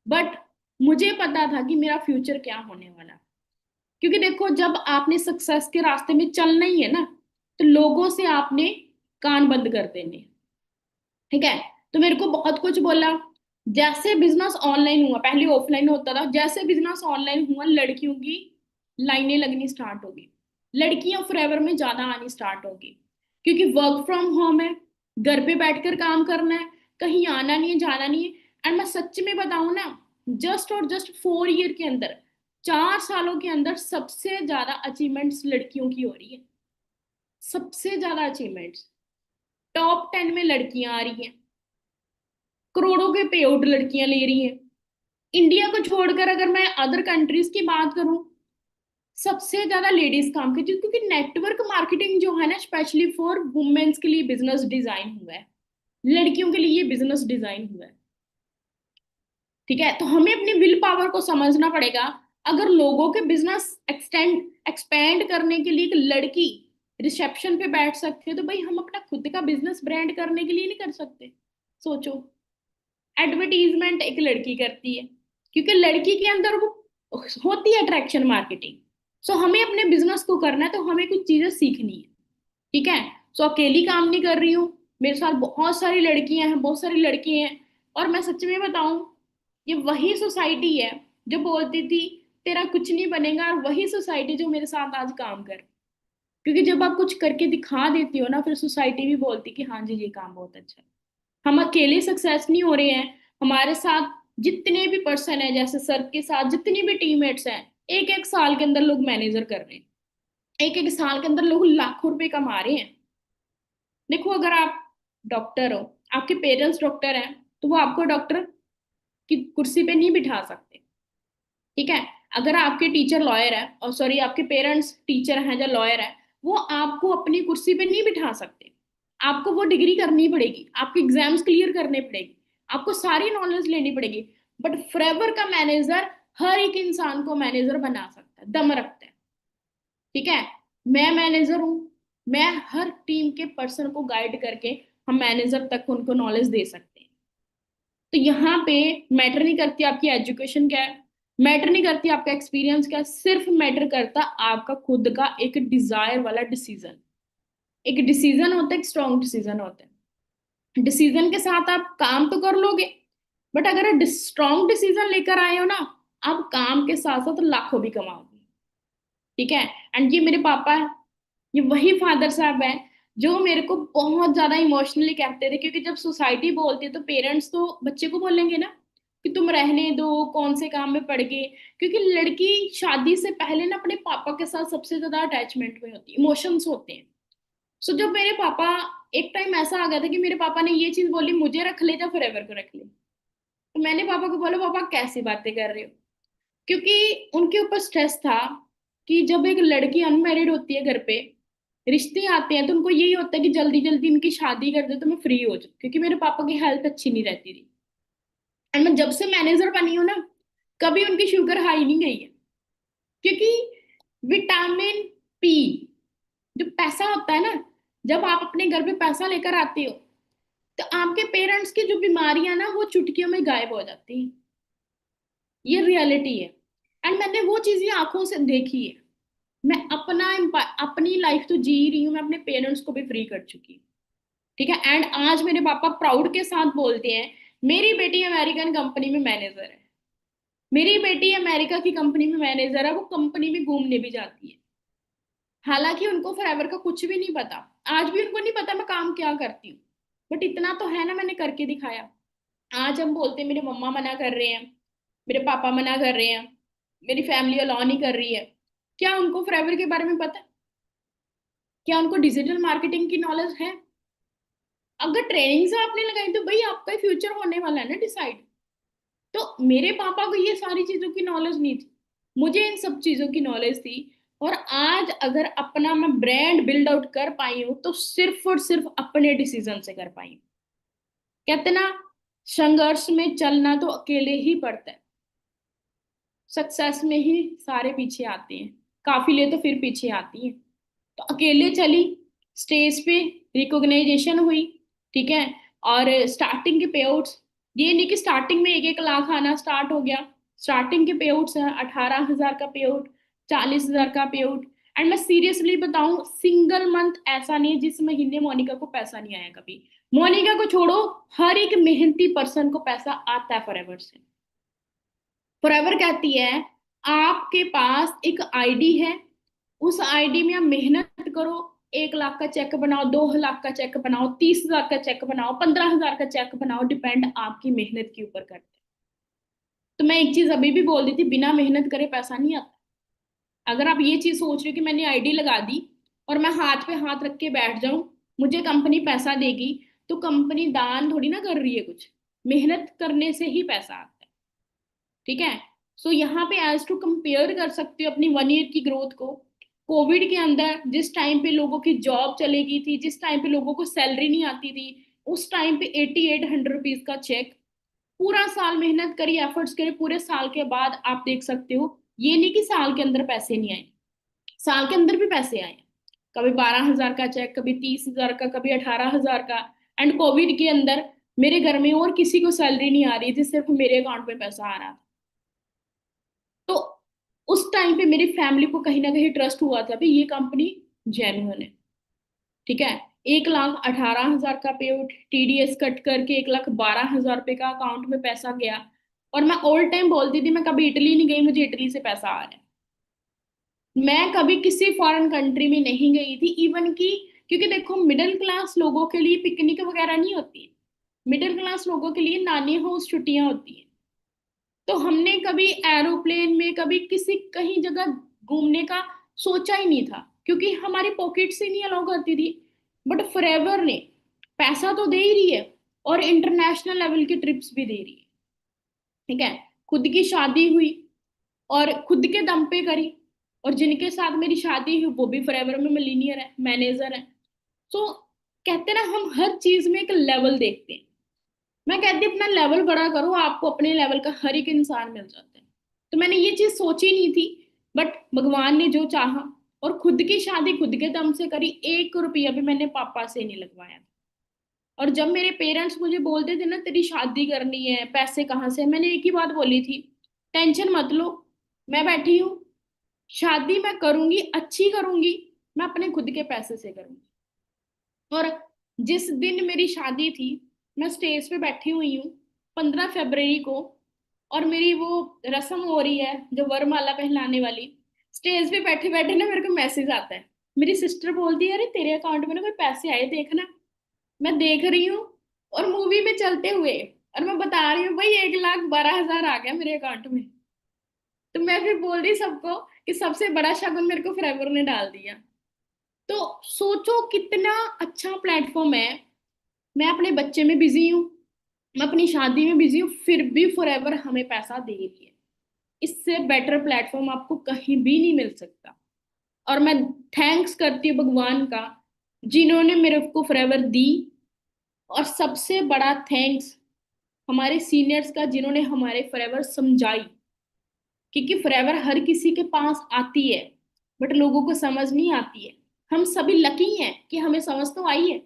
बट मुझे पता था कि मेरा फ्यूचर क्या होने वाला। क्योंकि देखो, जब आपने सक्सेस के रास्ते में चलना ही है ना, तो लोगों से आपने कान बंद कर देने हैं, ठीक है। तो मेरे को बहुत कुछ बोला। जैसे बिजनेस ऑनलाइन हुआ, पहले ऑफलाइन होता था, जैसे बिजनेस ऑनलाइन हुआ, लड़कियों की लाइनें लगनी स्टार्ट होगी, लड़कियां फॉरएवर में ज्यादा आनी स्टार्ट होगी, क्योंकि वर्क फ्रॉम होम है, घर पे बैठकर काम करना है, कहीं आना नहीं है, जाना नहीं है। एंड मैं सच में बताऊं ना, जस्ट और जस्ट 4 ईयर के अंदर, 4 सालों के अंदर सबसे ज्यादा अचीवमेंट्स लड़कियों की हो रही है, सबसे ज्यादा अचीवमेंट्स। टॉप 10 में लड़कियां आ रही हैं, करोड़ों के पे आउट लड़कियां ले रही हैं। इंडिया को छोड़कर अगर मैं अदर कंट्रीज की बात करूं, सबसे ज्यादा लेडीज काम करती है, क्योंकि नेटवर्क मार्केटिंग जो है ना, स्पेशली फॉर वुमेन्स के लिए बिजनेस डिजाइन हुआ है, लड़कियों के लिए ये बिजनेस डिजाइन हुआ है, ठीक है। तो हमें अपनी विल पावर को समझना पड़ेगा। अगर लोगों के बिजनेस एक्सपेंड करने के लिए एक लड़की रिसेप्शन पे बैठ सकती है, तो भाई हम अपना खुद का बिजनेस ब्रांड करने के लिए नहीं कर सकते? सोचो, एडवर्टीजमेंट एक लड़की करती है, क्योंकि लड़की के अंदर वो होती है अट्रैक्शन मार्केटिंग। सो हमें अपने बिजनेस को करना है, तो हमें कुछ चीजें सीखनी है, ठीक है। सो अकेली काम नहीं कर रही हूँ, मेरे साथ बहुत सारी लड़कियां हैं, बहुत सारी लड़के हैं। और मैं सच में बताऊं, ये वही सोसाइटी है जो बोलती थी तेरा कुछ नहीं बनेगा, और वही सोसाइटी जो मेरे साथ आज काम कर। क्योंकि जब आप कुछ करके दिखा देती हो ना, फिर सोसाइटी भी बोलती कि हाँ जी, ये काम बहुत अच्छा है। हम अकेले सक्सेस नहीं हो रहे हैं, हमारे साथ जितने भी पर्सन है, जैसे सर के साथ जितनी भी टीममेट्स हैं, एक एक साल के अंदर लोग मैनेजर कर रहे हैं, एक एक साल के अंदर लोग लाखों रुपए कमा रहे हैं। देखो, अगर आप डॉक्टर हो, आपके पेरेंट्स डॉक्टर हैं, तो वो आपको डॉक्टर की कुर्सी पे नहीं बिठा सकते, ठीक है। अगर आपके टीचर लॉयर है, और सॉरी आपके पेरेंट्स टीचर हैं या लॉयर है, वो आपको अपनी कुर्सी पे नहीं बिठा सकते। आपको वो डिग्री करनी पड़ेगी, आपके एग्जाम्स क्लियर करने पड़ेगी, आपको सारी नॉलेज लेनी पड़ेगी। बट फॉरएवर का मैनेजर हर एक इंसान को मैनेजर बना सकता है, दम रखता है, ठीक है। मैं मैनेजर हूं, मैं हर टीम के पर्सन को गाइड करके हम मैनेजर तक उनको नॉलेज दे सकते हैं। तो यहाँ पे मैटर नहीं करती आपकी एजुकेशन क्या है, मैटर नहीं करती आपका एक्सपीरियंस क्या है, सिर्फ मैटर करता आपका खुद का एक डिजायर वाला डिसीजन। एक डिसीजन होता है, एक स्ट्रॉन्ग डिसीजन होता है। डिसीजन के साथ आप काम तो कर लोगे, बट अगर स्ट्रॉन्ग डिसीजन लेकर आए हो ना, आप काम के साथ साथ लाखों भी कमाओगे, ठीक है। एंड ये मेरे पापा है, ये वही फादर साहब है जो मेरे को बहुत ज्यादा इमोशनली कहते थे। क्योंकि जब सोसाइटी बोलती है, तो पेरेंट्स तो बच्चे को बोलेंगे ना कि तुम रहने दो, कौन से काम में पड़ गए। क्योंकि लड़की शादी से पहले ना अपने पापा के साथ सबसे ज्यादा अटैचमेंट में होती है, इमोशंस होते हैं। सो जब मेरे पापा, एक टाइम ऐसा आ गया था कि मेरे पापा ने ये चीज बोली, मुझे रख ले या फॉरएवर को रख ले। तो मैंने पापा को बोला, पापा कैसी बातें कर रहे हो? क्योंकि उनके ऊपर स्ट्रेस था कि जब एक लड़की अनमैरिड होती है, घर पे रिश्ते आते हैं, तो उनको यही होता है कि जल्दी जल्दी इनकी शादी कर दे तो मैं फ्री हो जाऊं, क्योंकि मेरे पापा की हेल्थ अच्छी नहीं रहती थी। एंड मैं जब से मैनेजर बनी हूँ ना, कभी उनकी शुगर हाई नहीं गई है। क्योंकि विटामिन पी, जो पैसा होता है ना, जब आप अपने घर पे पैसा लेकर आते हो, तो आपके पेरेंट्स की जो बीमारियां ना, वो चुटकियों में गायब हो जाती हैं। ये रियलिटी है। एंड मैंने वो चीजें आंखों से देखी है। मैं अपनी लाइफ तो जी रही हूँ, मैं अपने पेरेंट्स को भी फ्री कर चुकी हूँ, ठीक है। एंड आज मेरे पापा प्राउड के साथ बोलते हैं, मेरी बेटी अमेरिकन कंपनी में मैनेजर है, मेरी बेटी अमेरिका की कंपनी में मैनेजर है, वो कंपनी में घूमने भी जाती है। हालांकि उनको फॉरएवर का कुछ भी नहीं पता, आज भी उनको नहीं पता मैं काम क्या करती हूँ, बट इतना तो है ना, मैंने करके दिखाया। आज हम बोलते हैं मेरे मम्मा मना कर रहे हैं, मेरे पापा मना कर रहे हैं, मेरी फैमिली अलाउ नहीं कर रही है, क्या उनको फॉरएवर के बारे में पता है? क्या उनको डिजिटल मार्केटिंग की नॉलेज है? अगर ट्रेनिंग से आपने लगाई, तो भाई आपका ही फ्यूचर होने वाला है ना डिसाइड। तो मेरे पापा को ये सारी चीजों की नॉलेज नहीं थी, मुझे इन सब चीजों की नॉलेज थी। और आज अगर अपना मैं ब्रांड बिल्ड आउट कर पाई हूँ, तो सिर्फ और सिर्फ अपने डिसीजन से कर पाई हूँ। कहते ना, संघर्ष में चलना तो अकेले ही पड़ता है, सक्सेस में ही सारे पीछे आते हैं, काफिले तो फिर पीछे आती हैं। तो अकेले चली, स्टेज पे रिकॉग्नाइजेशन हुई, ठीक है। और स्टार्टिंग के पे आउट्स, ये नहीं कि स्टार्टिंग में 1-1 लाख आना स्टार्ट हो गया। स्टार्टिंग के पे आउट्स हैं 18,000 का पे आउट, 40,000 का पे आउट। एंड मैं सीरियसली बताऊं, सिंगल मंथ ऐसा नहीं है जिस महीने मोनिका को पैसा नहीं आया कभी। मोनिका को छोड़ो, हर एक मेहनती पर्सन को पैसा आता है फॉरएवर से। फॉरएवर कहती है आपके पास एक आईडी है, उस आईडी में आप मेहनत करो, 1 लाख का चेक बनाओ, 2 लाख का चेक बनाओ, 30,000 का चेक बनाओ, 15,000 का चेक बनाओ, डिपेंड आपकी मेहनत के ऊपर करते हैं। तो मैं एक चीज अभी भी बोल दी थी, बिना मेहनत करे पैसा नहीं आता। अगर आप ये चीज सोच रहे हो कि मैंने आईडी लगा दी और मैं हाथ पे हाथ रख के बैठ जाऊं, मुझे कंपनी पैसा देगी, तो कंपनी दान थोड़ी ना कर रही है कुछ। मेहनत करने से ही पैसा आता है। ठीक है। सो यहाँ पे एज टू कंपेयर कर सकते हो अपनी 1 ईयर की ग्रोथ को। कोविड के अंदर जिस टाइम पे लोगों की जॉब चली गई थी, जिस टाइम पे लोगों को सैलरी नहीं आती थी, उस टाइम पे 8800 रुपीज का चेक, पूरा साल मेहनत करी, एफर्ट्स करे, पूरे साल के बाद आप देख सकते हो। ये नहीं कि साल के अंदर पैसे नहीं आए, साल के अंदर भी पैसे आए। कभी 12,000 का चेक, कभी 30,000 का, कभी 18,000 का। एंड कोविड के अंदर मेरे घर में और किसी को सैलरी नहीं आ रही थी, सिर्फ मेरे अकाउंट में पैसा आ रहा था। तो उस टाइम पे मेरी फैमिली को कहीं ना कहीं ट्रस्ट हुआ था भाई ये कंपनी जेन्युइन है। ठीक है। 1,18,000 का पे आउट, टीडीएस कट करके 1,12,000 रुपये का अकाउंट में पैसा गया। और मैं ऑल टाइम बोलती थी मैं कभी इटली नहीं गई, मुझे इटली से पैसा आ रहा है। मैं कभी किसी फॉरेन कंट्री में नहीं गई थी इवन की, क्योंकि देखो मिडिल क्लास लोगों के लिए पिकनिक वगैरह नहीं होती। मिडिल क्लास लोगों के लिए नानी हाउस छुट्टियां होती हैं। तो हमने कभी एरोप्लेन में, कभी किसी कहीं जगह घूमने का सोचा ही नहीं था, क्योंकि हमारी पॉकेट से नहीं अलाउ करती थी। बट फॉरएवर ने पैसा तो दे ही रही है, और इंटरनेशनल लेवल की ट्रिप्स भी दे रही है। ठीक है। खुद की शादी हुई और खुद के दम पे करी, और जिनके साथ मेरी शादी हुई वो भी फॉरएवर में मिलीनियर है, मैनेजर है। तो कहते हैं ना, हम हर चीज में एक लेवल देखते हैं। मैं कहती हूँ अपना लेवल बड़ा करो, आपको अपने लेवल का हर एक इंसान मिल जाता है। तो मैंने ये चीज सोची नहीं थी, बट भगवान ने जो चाहा, और खुद की शादी खुद के दम से करी, 1 रुपया भी मैंने पापा से नहीं लगवाया। और जब मेरे पेरेंट्स मुझे बोलते थे ना तेरी शादी करनी है, पैसे कहाँ से, मैंने एक ही बात बोली थी, टेंशन मत लो, मैं बैठी हूँ, शादी मैं करूंगी, अच्छी करूंगी, मैं अपने खुद के पैसे से करूंगी। और जिस दिन मेरी शादी थी, मैं स्टेज पे बैठी हुई हूँ 15 फरवरी को, और मेरी वो रस्म हो रही है जो वरमाला पहनाने वाली, स्टेज पे बैठे बैठे ना मेरे को मैसेज आता है। मेरी सिस्टर बोलती है अरे तेरे अकाउंट में ना कोई पैसे आए देखना। मैं देख रही हूँ, और मूवी में चलते हुए, और मैं बता रही हूँ भाई 1,12,000 आ गया मेरे अकाउंट में। तो मैं फिर बोल रही सबको कि सबसे बड़ा शगुन मेरे को फॉरएवर ने डाल दिया। तो सोचो कितना अच्छा प्लेटफॉर्म है। मैं अपने बच्चे में बिजी हूँ, मैं अपनी शादी में बिजी हूँ, फिर भी फॉरएवर हमें पैसा दे रही है। इससे बेटर प्लेटफॉर्म आपको कहीं भी नहीं मिल सकता। और मैं थैंक्स करती हूँ भगवान का, जिन्होंने मेरे को फॉरएवर दी। और सबसे बड़ा थैंक्स हमारे सीनियर्स का, जिन्होंने हमारे फॉरएवर समझाई। क्योंकि फॉरएवर हर किसी के पास आती है, बट लोगों को समझ नहीं आती है। हम सभी लकी हैं कि हमें समझ तो आई है।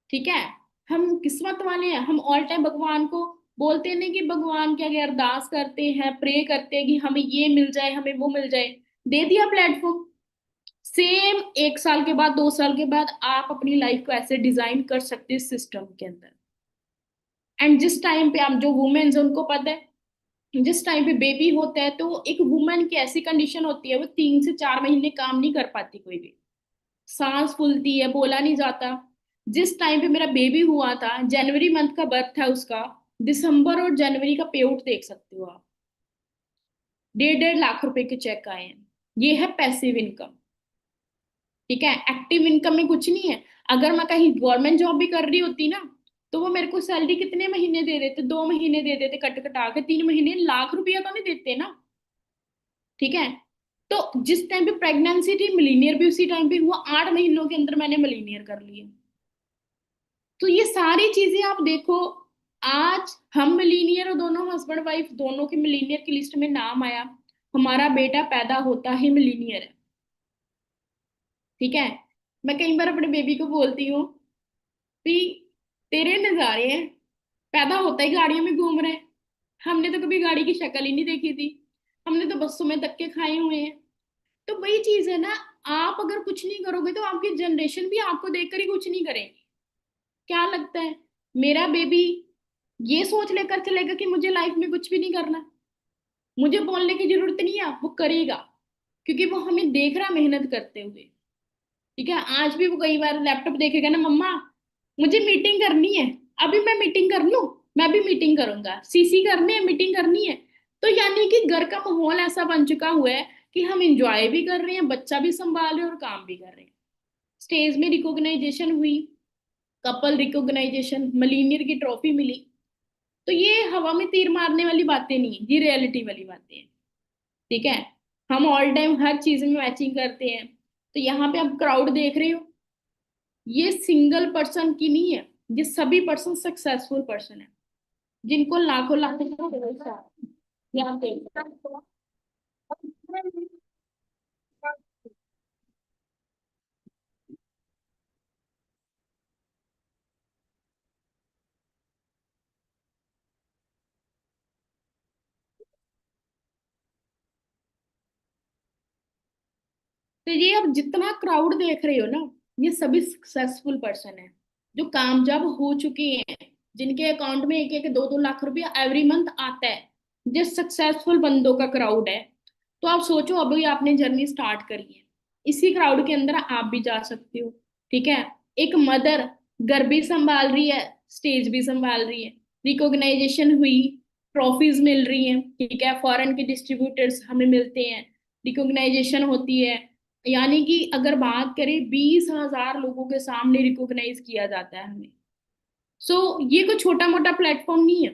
ठीक है। हम किस्मत वाले हैं, हम ऑल टाइम भगवान को बोलते नहीं कि भगवान के आगे अरदास करते हैं, प्रे करते हैं कि हमें ये मिल जाए, हमें वो मिल जाए। दे दिया प्लेटफॉर्म। सेम 1 साल के बाद, 2 साल के बाद आप अपनी लाइफ को ऐसे डिजाइन कर सकते हैं सिस्टम के अंदर। एंड जिस टाइम पे आप, जो वुमेन्स है उनको पता है, जिस टाइम पे बेबी होता है तो एक वुमन की ऐसी कंडीशन होती है, वो 3 से 4 महीने काम नहीं कर पाती कोई भी, सांस फूलती है, बोला नहीं जाता। जिस टाइम पे मेरा बेबी हुआ था, जनवरी मंथ का बर्थ था उसका, दिसंबर और जनवरी का पे आउट देख सकते हो आप। 1.5 लाख रुपए के चेक आए हैं। ये है पैसिव इनकम। ठीक है। एक्टिव इनकम में कुछ नहीं है। अगर मैं कहीं गवर्नमेंट जॉब भी कर रही होती ना, तो वो मेरे को सैलरी कितने महीने दे देते, 2 महीने दे देते कट कटा के, 3 महीने, 1 लाख रुपया तो नहीं देते ना। ठीक है। तो जिस टाइम पे प्रेगनेंसी थी, मिलीनियर भी उसी टाइम पे हुआ, 8 महीनों के अंदर मैंने मिलीनियर कर लिया। तो ये सारी चीजें आप देखो, आज हम मिलीनियर और दोनों हस्बैंड वाइफ दोनों के मिलीनियर की लिस्ट में नाम आया। हमारा बेटा पैदा होता ही मिलीनियर है। ठीक है। मैं कई बार अपने बेबी को बोलती हूँ भी तेरे नजारे हैं, पैदा होता ही गाड़ियों में घूम रहे हैं। हमने तो कभी गाड़ी की शक्ल ही नहीं देखी थी, हमने तो बसों में धक्के खाए हुए हैं। तो वही चीज है ना, आप अगर कुछ नहीं करोगे तो आपकी जनरेशन भी आपको देखकर ही कुछ नहीं करेगी। क्या लगता है, मेरा बेबी ये सोच लेकर चलेगा कि मुझे लाइफ में कुछ भी नहीं करना, मुझे बोलने की जरूरत नहीं है, वो करेगा, क्योंकि वो हमें देख रहा मेहनत करते हुए। ठीक है, आज भी वो कई बार लैपटॉप देखेगा ना, मम्मा मुझे मीटिंग करनी है, अभी मैं मीटिंग कर लूं, मैं भी मीटिंग करूंगा, सीसी करने है, मीटिंग करनी है। तो यानी कि घर का माहौल ऐसा बन चुका हुआ है कि हम इंजॉय भी कर रहे हैं, बच्चा भी संभाल रहे हैं और काम भी कर रहे हैं। स्टेज में रिकॉग्नाइजेशन हुई, कपल रिकॉग्नाइजेशन, मिलीनियर की ट्रॉफी मिली। तो ये हवा में तीर मारने वाली बातें नहीं है, ये रियलिटी वाली बातें हैं। ठीक है, हम ऑल टाइम हर चीज में मैचिंग करते हैं। तो यहाँ पे आप क्राउड देख रहे हो, ये सिंगल पर्सन की नहीं है, ये सभी पर्सन सक्सेसफुल पर्सन है, जिनको लाखों लाखों का पैसा है। यहाँ पे तो ये अब जितना क्राउड देख रहे हो ना, ये सभी सक्सेसफुल पर्सन है, जो कामयाब हो चुके हैं, जिनके अकाउंट में एक एक 2-2 लाख रुपया एवरी मंथ आता है, जो सक्सेसफुल बंदों का क्राउड है। तो आप सोचो, अभी आपने जर्नी स्टार्ट करी है, इसी क्राउड के अंदर आप भी जा सकते हो। ठीक है, एक मदर घर भी संभाल रही है, स्टेज भी संभाल रही है, रिकॉग्नाइजेशन हुई, ट्रॉफीज मिल रही हैं, ठीक है, फॉरेन के डिस्ट्रीब्यूटर्स हमें मिलते हैं, रिकॉग्नाइजेशन होती है। यानी कि अगर बात करें, 20,000 लोगों के सामने रिकॉग्नाइज किया जाता है हमें। सो ये कोई छोटा मोटा प्लेटफॉर्म नहीं है।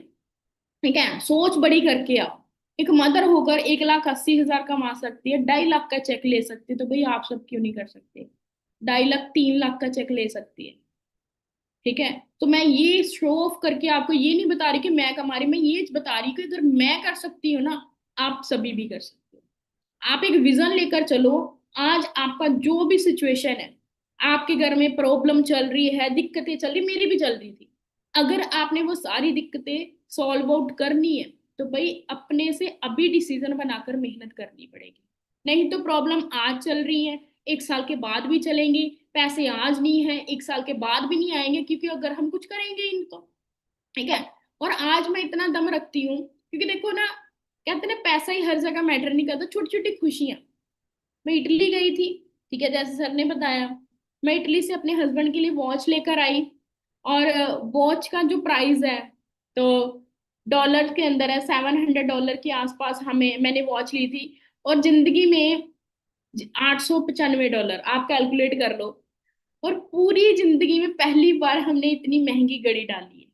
ठीक है, सोच बड़ी करके आओ। एक मदर होकर 1,80,000 कमा सकती है, 2.5 लाख का चेक ले सकती है, तो भाई आप सब क्यों नहीं कर सकते? 2.5 लाख, 3 लाख का चेक ले सकती है। ठीक है, तो मैं ये शो ऑफ करके आपको ये नहीं बता रही कि मैं कमा रही, मैं ये बता रही कि अगर मैं कर सकती हूँ ना, आप सभी भी कर सकते हो। आप एक विजन लेकर चलो। आज आपका जो भी सिचुएशन है, आपके घर में प्रॉब्लम चल रही है, दिक्कतें चल रही, मेरी भी चल रही थी, अगर आपने वो सारी दिक्कतें सॉल्व आउट करनी है, तो भाई अपने से अभी डिसीजन बनाकर मेहनत करनी पड़ेगी। नहीं तो प्रॉब्लम आज चल रही है, 1 साल के बाद भी चलेंगी, पैसे आज नहीं है 1 साल के बाद भी नहीं आएंगे, क्योंकि अगर हम कुछ करेंगे इनको। ठीक है, और आज मैं इतना दम रखती हूँ, क्योंकि देखो ना, कहते हैं ना, पैसा ही हर जगह मैटर नहीं करता, छोटी छोटी खुशियां। मैं इटली गई थी, ठीक है, जैसे सर ने बताया, मैं इटली से अपने हस्बैंड के लिए वॉच लेकर आई, और वॉच का जो प्राइस है, तो डॉलर के अंदर है, $700 के आसपास हमें, मैंने वॉच ली थी। और जिंदगी में $895, आप कैलकुलेट कर लो। और पूरी जिंदगी में पहली बार हमने इतनी महंगी घड़ी डाली है।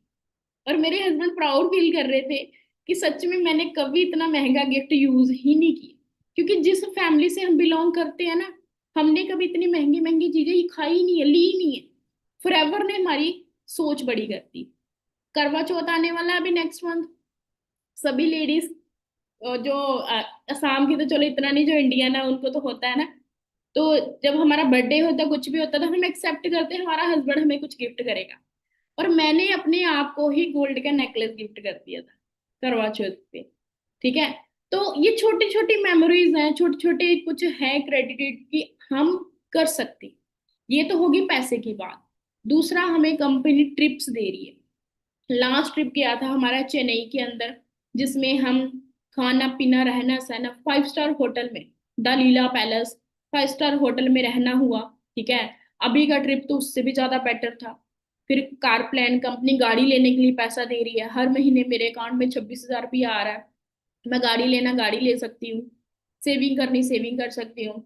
और मेरे हस्बैंड प्राउड फील कर रहे थे कि सच में मैंने कभी इतना महंगा गिफ्ट यूज ही नहीं किया, क्योंकि जिस फैमिली से हम बिलोंग करते हैं ना, हमने कभी इतनी महंगी महंगी चीजें ही खाई ही नहीं है, ली ही नहीं है। फॉरएवर ने हमारी सोच बड़ी कर दी। करवा चौथ आने वाला है अभी नेक्स्ट मंथ। सभी लेडीज, जो असम की तो चलो इतना नहीं, जो इंडियन है उनको तो होता है ना। तो जब हमारा बर्थडे होता है, कुछ भी होता है, तो हम एक्सेप्ट करते हैं हमारा हस्बैंड हमें कुछ गिफ्ट करेगा। और मैंने अपने आप को ही गोल्ड का नेकलेस गिफ्ट कर दिया था करवा चौथ पे। ठीक है, तो ये छोटी छोटी मेमोरीज हैं, छोटे छोटे कुछ है क्रेडिट कि हम कर सकते हैं। ये तो होगी पैसे की बात। दूसरा, हमें कंपनी ट्रिप्स दे रही है। लास्ट ट्रिप गया था हमारा चेन्नई के अंदर, जिसमें हम खाना पीना रहना सहना 5 स्टार होटल में, the Leela palace 5 star hotel में रहना हुआ। ठीक है, अभी का ट्रिप तो उससे भी ज्यादा बेटर था। फिर कार प्लान कंपनी गाड़ी लेने के लिए पैसा दे रही है, हर महीने मेरे अकाउंट में 26,000 रुपया आ रहा है। मैं गाड़ी लेना गाड़ी ले सकती हूँ, सेविंग करनी सेविंग कर सकती हूँ।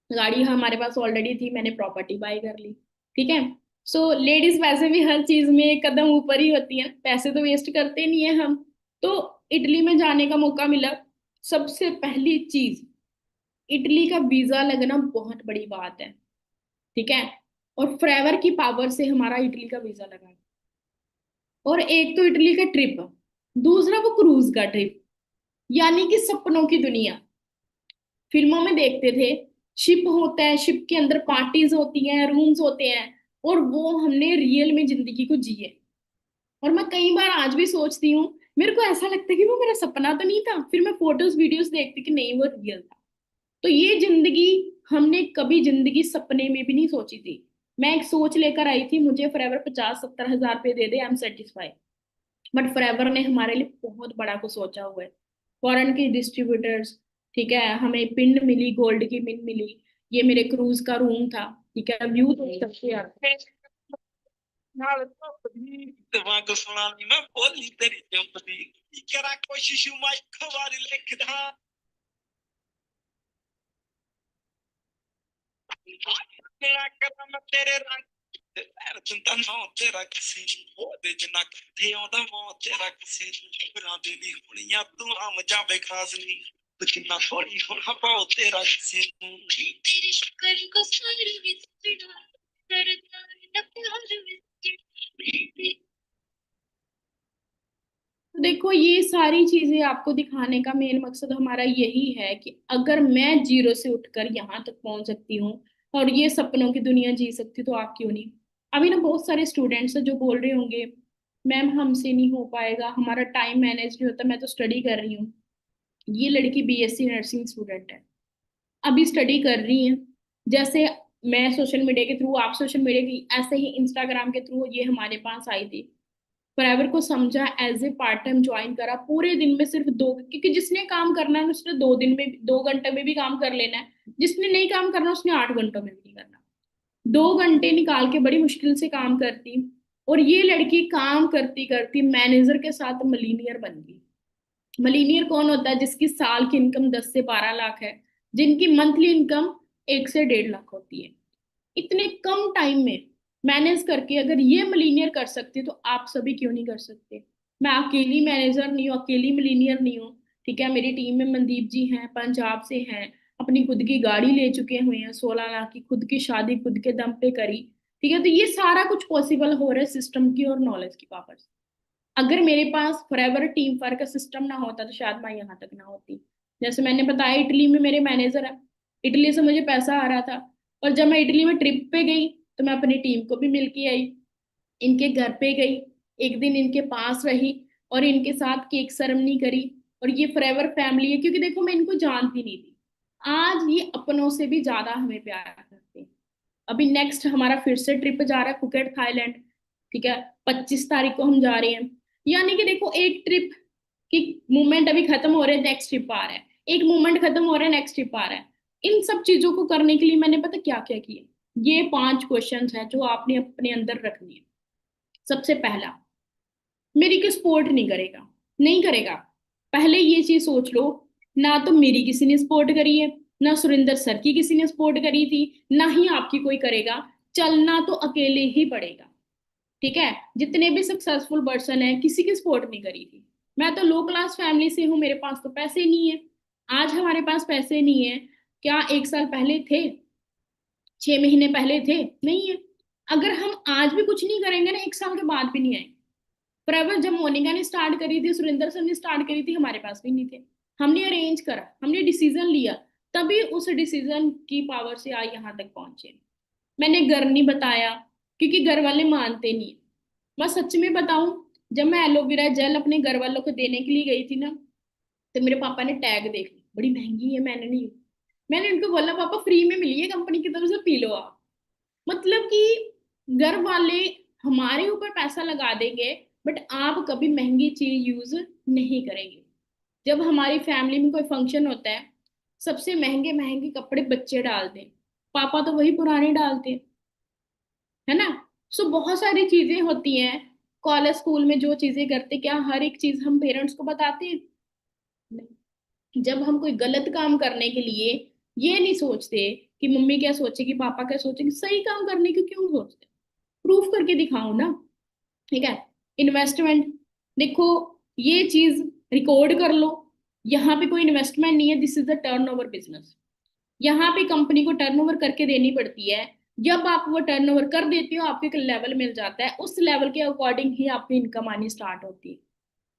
गाड़ी हमारे पास ऑलरेडी थी, मैंने प्रॉपर्टी बाय कर ली। ठीक है, सो लेडीज वैसे भी हर चीज में एक कदम ऊपर ही होती है, पैसे तो वेस्ट करते नहीं है हम। तो इटली में जाने का मौका मिला। सबसे पहली चीज, इटली का वीजा लगना बहुत बड़ी बात है। ठीक है, और फ्रेवर की पावर से हमारा इटली का वीजा लगा। और एक तो इटली का ट्रिप, दूसरा वो क्रूज का ट्रिप, यानी कि सपनों की दुनिया। फिल्मों में देखते थे, शिप होता है, शिप के अंदर पार्टीज होती हैं, रूम्स होते हैं, और वो हमने रियल में जिंदगी को जिए। और मैं कई बार आज भी सोचती हूँ, मेरे को ऐसा लगता है कि वो मेरा सपना तो नहीं था, फिर मैं फोटोज वीडियोस देखती कि नहीं वो रियल था। तो ये जिंदगी हमने कभी जिंदगी सपने में भी नहीं सोची थी। मैं एक सोच लेकर आई थी, मुझे फॉरएवर 50-70 हज़ार रुपये दे दे, I am satisfied. But forever ने हमारे लिए बहुत बड़ा कुछ सोचा हुआ है। फॉरेन के डिस्ट्रीब्यूटर्स, ठीक है, हमें पिन मिली, गोल्ड की पिन मिली। ये मेरे क्रूज का रूम था, ठीक है, व्यू तो सबसे आता है। ਨਾਲ ਧੋਦੀ ਦਿਮਾਗ ਸੁਣਾਣੀ ਮੈਂ ਬੋਲੀ ਤੇਰੀ ਚੁੰਪਦੀ ਕੀ ਕਰਾਂ ਕੋਸ਼ਿਸ਼ ਮੈਂ ਇੱਕ ਵਾਰ ਲਿਖਦਾ ਤੇਰਾ ਕਰਾਂ ਮੈਂ ਤੇਰੇ ਰੰਗ ਤੇ ਪੈਰ ਚਿੰਤਾ ਨਾ ਤੇਰਾ ਕਿਸੇ ਉਹਦੇ ਜਿੰਨਾ ਕਿੱਥੇ ਆਉਂਦਾ ਮੌ ਤੇਰਾ ਕਿਸੇ ਬਰਾਂ ਦੇ ਨਹੀਂ ਹੋਣੀਆਂ ਤੂੰ ਆਮ ਜਾਵੇ ਖਾਸ ਨਹੀਂ ਤੂੰ ਕਿੰਨਾ ਥੋੜੀ ਹੋਣਾ ਪਾਉ ਤੇਰਾ ਕਿਸੇ ਨੂੰ ਤੇਰੀ ਸ਼ੁਕਰ ਕੋ ਸਾਰੀ ਵਿਸੜਾ ਕਰਦਾ ਨਾ ਪਿਆਰ ਵਿੱਚ तो देखो, ये सारी चीजें आपको दिखाने का मेन मकसद हमारा यही है कि अगर मैं जीरो से उठकर यहाँ तक पहुंच सकती हूँ और ये सपनों की दुनिया जी सकती, तो आप क्यों नहीं। अभी ना बहुत सारे स्टूडेंट्स हैं जो बोल रहे होंगे, मैम हमसे नहीं हो पाएगा, हमारा टाइम मैनेज नहीं होता, मैं तो स्टडी कर रही हूँ। ये लड़की बीएससी नर्सिंग स्टूडेंट है, अभी स्टडी कर रही है। जैसे मैं सोशल मीडिया के थ्रू, आप सोशल मीडिया की, ऐसे ही इंस्टाग्राम के थ्रू ये हमारे पास आई थी। फॉरएवर को समझा, as a part time join करा, पूरे दिन में सिर्फ दो, क्योंकि जिसने काम करना है उसने 2 दिन में, 2 घंटे में भी काम कर लेना है। जिसने नहीं काम करना उसने 8 घंटों में भी नहीं करना। 2 घंटे निकाल के बड़ी मुश्किल से काम करती, और ये लड़की काम करती करती मैनेजर के साथ मलीनियर बन गई। मलीनियर कौन होता है? जिसकी साल की इनकम 10 से 12 लाख है, जिनकी मंथली इनकम 1 से 1.5 लाख होती है। इतने कम टाइम में मैनेज करके अगर ये मिलीनियर कर सकते तो आप सभी क्यों नहीं कर सकते। मैं अकेली मैनेजर नहीं हूँ, अकेली मिलीनियर नहीं हूँ, ठीक है। मेरी टीम में मनदीप जी हैं, पंजाब से हैं, अपनी खुद की गाड़ी ले चुके हुए हैं, 16 लाख की, खुद की शादी खुद के दम पे करी, ठीक है। तो ये सारा कुछ पॉसिबल हो रहा है सिस्टम की और नॉलेज की पावर से। अगर मेरे पास फॉरएवर टीम वर्क का सिस्टम ना होता तो शायद मैं यहाँ तक ना होती। जैसे मैंने बताया, इटली में मेरे मैनेजर है, इटली से मुझे पैसा आ रहा था, और जब मैं इटली में ट्रिप पे गई तो मैं अपनी टीम को भी मिल के आई, इनके घर पे गई, एक दिन इनके पास रही और इनके साथ केक सेरेमनी करी। और ये फॉरएवर फैमिली है, क्योंकि देखो मैं इनको जानती नहीं थी, आज ये अपनों से भी ज्यादा हमें प्यार करते हैं। अभी नेक्स्ट हमारा फिर से ट्रिप जा रहा है फुकेट थाईलैंड, ठीक है, 25 तारीख को हम जा रहे हैं। यानी कि देखो, एक ट्रिप की मूवमेंट अभी खत्म हो रहे हैं, नेक्स्ट ट्रिप आ रहा है, एक मूवमेंट खत्म हो रहा है, नेक्स्ट ट्रिप आ रहा है। इन सब चीजों को करने के लिए मैंने पता क्या क्या किया। ये 5 क्वेश्चंस हैं जो आपने अपने अंदर रखनी है। सबसे पहला, मेरी किस सपोर्ट नहीं करेगा, नहीं करेगा। पहले ये चीज सोच लो, ना तो मेरी किसी ने सपोर्ट करी है, ना सुरेंद्र सर की किसी ने सपोर्ट करी थी, ना ही आपकी कोई करेगा। चलना तो अकेले ही पड़ेगा, ठीक है। जितने भी सक्सेसफुल पर्सन है, किसी की सपोर्ट नहीं करी थी। मैं तो लो क्लास फैमिली से हूँ, मेरे पास तो पैसे नहीं है। आज हमारे पास पैसे नहीं है, क्या 1 साल पहले थे, 6 महीने पहले थे? नहीं है। अगर हम आज भी कुछ नहीं करेंगे ना, 1 साल के बाद भी नहीं आएंगे। फॉरएवर जब मोनिका ने स्टार्ट करी थी, सुरेंद्र सर ने स्टार्ट करी थी, हमारे पास भी नहीं थे। हमने अरेंज करा, हमने डिसीजन लिया, तभी उस डिसीजन की पावर से आज यहाँ तक पहुंचे। मैंने घर नहीं बताया, क्योंकि घर वाले मानते नहीं। मैं सच में बताऊं, जब मैं एलोवेरा जेल अपने घर वालों को देने के लिए गई थी ना, तो मेरे पापा ने टैग देख ली, बड़ी महंगी है, मैंने नहीं। मैंने उनको बोला पापा फ्री में मिली है, कंपनी की तरफ से पी लो आप। मतलब कि घर वाले हमारे ऊपर पैसा लगा देंगे, बट आप कभी महंगी चीज यूज नहीं करेंगे। जब हमारी फैमिली में कोई फंक्शन होता है, सबसे महंगे महंगे कपड़े बच्चे डालते हैं, पापा तो वही पुराने डालते हैं, है ना। सो बहुत सारी चीजें होती हैं। कॉलेज स्कूल में जो चीजें करते, क्या हर एक चीज हम पेरेंट्स को बताते हैं? नहीं। जब हम कोई गलत काम करने के लिए ये नहीं सोचते कि मम्मी क्या सोचेगी, पापा क्या सोचेगी, सही काम करने की क्यों सोचते? प्रूफ करके दिखाओ ना, ठीक है। इन्वेस्टमेंट, देखो, ये चीज रिकॉर्ड कर लो, यहाँ पे कोई इन्वेस्टमेंट नहीं है, this is the turnover business. यहाँ पे कंपनी को टर्नओवर करके देनी पड़ती है। जब आप वो टर्नओवर कर देते हो, आपको एक लेवल मिल जाता है, उस लेवल के अकॉर्डिंग ही आपकी इनकम आनी स्टार्ट होती है।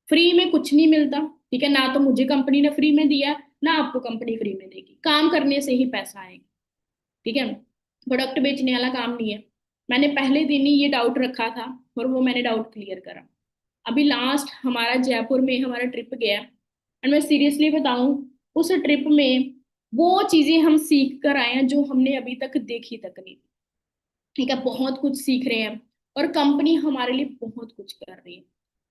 फ्री में कुछ नहीं मिलता, ठीक है, ना तो मुझे कंपनी ने फ्री में दिया, ना आपको कंपनी फ्री में देगी। काम करने से ही पैसा आएगा, ठीक है। प्रोडक्ट बेचने वाला काम नहीं है। मैंने पहले दिन ही ये डाउट रखा था, और वो मैंने डाउट क्लियर करा। अभी लास्ट हमारा जयपुर में हमारा ट्रिप गया, एंड मैं सीरियसली बताऊं, उस ट्रिप में वो चीजें हम सीख कर आए हैं जो हमने अभी तक देखी तक नहीं थी। ठीक है, बहुत कुछ सीख रहे हैं और कंपनी हमारे लिए बहुत कुछ कर रही है।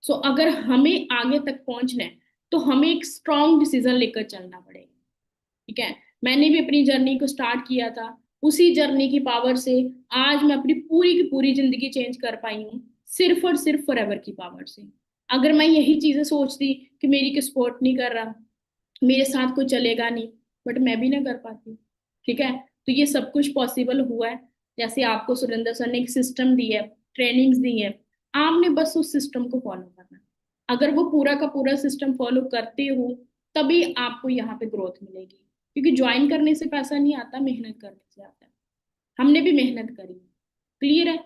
सो अगर हमें आगे तक पहुंचना है तो हमें एक स्ट्रॉन्ग डिसीजन लेकर चलना पड़ेगा। ठीक है, मैंने भी अपनी जर्नी को स्टार्ट किया था, उसी जर्नी की पावर से आज मैं अपनी पूरी की पूरी जिंदगी चेंज कर पाई हूँ, सिर्फ और सिर्फ फॉरएवर की पावर से। अगर मैं यही चीजें सोचती कि मेरी कोई सपोर्ट नहीं कर रहा, मेरे साथ कोई चलेगा नहीं, बट मैं भी ना कर पाती। ठीक है, तो ये सब कुछ पॉसिबल हुआ है, जैसे आपको सुरेंद्र सर ने एक सिस्टम दी है, ट्रेनिंग्स दी है, आपने बस उस सिस्टम को फॉलो करना है। अगर वो पूरा का पूरा सिस्टम फॉलो करते हो तभी आपको यहाँ पे ग्रोथ मिलेगी, क्योंकि ज्वाइन करने से पैसा नहीं आता, मेहनत करने से आता है। हमने भी मेहनत करी। क्लियर है?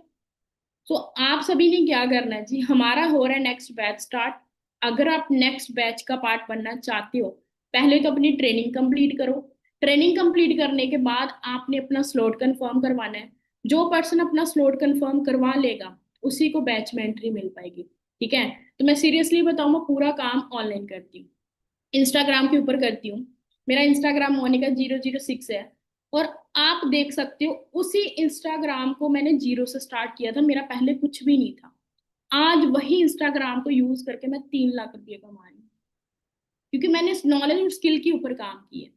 तो आप सभी ने क्या करना है जी, हमारा हो रहा है नेक्स्ट बैच स्टार्ट। अगर आप नेक्स्ट बैच का पार्ट बनना चाहते हो, पहले तो अपनी ट्रेनिंग कंप्लीट करो। ट्रेनिंग कंप्लीट करने के बाद आपने अपना स्लॉट कंफर्म करवाना है। जो पर्सन अपना स्लॉट कंफर्म करवा लेगा उसी को बैच में एंट्री मिल पाएगी। ठीक है, तो मैं सीरियसली बताऊँ, मैं पूरा काम ऑनलाइन करती हूँ, इंस्टाग्राम के ऊपर करती हूँ। मेरा इंस्टाग्राम मोनिका 006 है, और आप देख सकते हो उसी इंस्टाग्राम को मैंने जीरो से स्टार्ट किया था, मेरा पहले कुछ भी नहीं था। आज वही इंस्टाग्राम को यूज करके मैं 3 लाख रुपये कमा रही हूँ, क्योंकि मैंने नॉलेज और स्किल के ऊपर काम किया।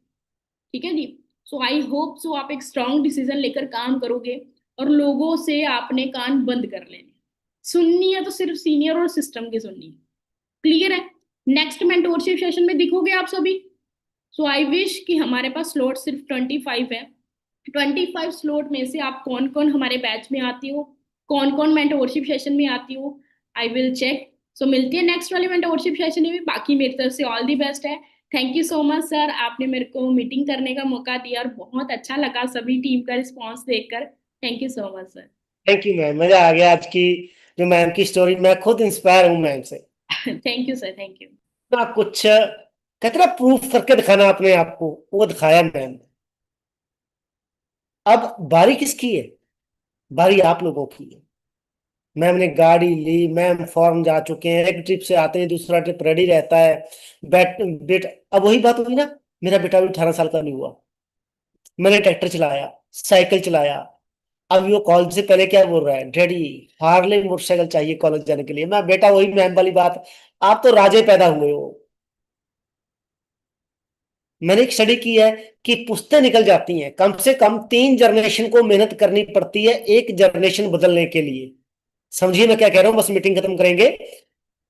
ठीक है जी। सो आई होप सो आप एक स्ट्रॉन्ग डिसीजन लेकर काम करोगे और लोगों से आपने कान बंद कर लेने। सुननी है तो सिर्फ सीनियर और सिस्टम की सुननी है। क्लियर है? नेक्स्ट मेंटोरशिप सेशन में दिखोगे आप सभी। सो आई विश कि हमारे पास स्लॉट सिर्फ 25 है। 25 स्लॉट में से आप कौन कौन हमारे बैच में आती हो, कौन कौन मेंटोरशिप सेशन में आती हो, आई विल चेक। सो मिलती है नेक्स्ट वाले मेंटोरशिप सेशन में भी। बाकी मेरी तरफ से ऑल दी बेस्ट है। Thank you so much sir, आपने मेरे को मीटिंग करने का मौका दिया और बहुत अच्छा लगा सभी टीम का रिस्पॉन्स देखकर। Thank you so much sir. Thank you ma'am, मजा आ गया आज की जो मैम की स्टोरी, मैं खुद इंस्पायर हूँ मैम से। Thank you sir, thank you. ना कुछ कहते ना प्रूफ करके दिखाना अपने आप को, वो दिखाया मैम। अब बारी किसकी है? बारी आप लोगों की है। मैम ने गाड़ी ली, मैम फॉर्म जा चुके हैं, एक ट्रिप से आते हैं दूसरा ट्रिप रेडी रहता है। बेट अब वही बात हुई ना, मेरा बेटा भी 18 साल का नहीं हुआ, मैंने ट्रैक्टर चलाया, साइकिल चलाया। अब वो कॉलेज से पहले क्या बोल रहा है, डैडी हार्ले मोटरसाइकिल चाहिए कॉलेज जाने के लिए। मैं बेटा वही मैम वाली बात, आप तो राजे पैदा हुए हो। मैंने एक स्टडी की है कि पुश्तें निकल जाती हैं, कम से कम 3 जनरेशन को मेहनत करनी पड़ती है एक जनरेशन बदलने के लिए। समझिए मैं क्या कह रहा हूं, बस मीटिंग खत्म करेंगे।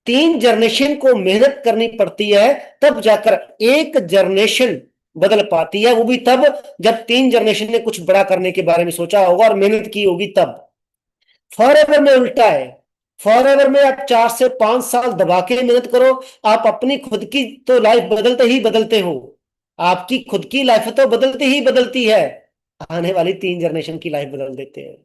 3 जनरेशन को मेहनत करनी पड़ती है, तब जाकर एक जनरेशन बदल पाती है। वो भी तब जब 3 जनरेशन ने कुछ बड़ा करने के बारे में सोचा होगा और मेहनत की होगी तब। फॉरएवर में उल्टा है। फॉरएवर में आप 4 से 5 साल दबा के मेहनत करो, आप अपनी खुद की तो लाइफ बदलते ही बदलते हो, आपकी खुद की लाइफ तो बदलती ही बदलती है, आने वाली 3 जनरेशन की लाइफ बदल देते हैं।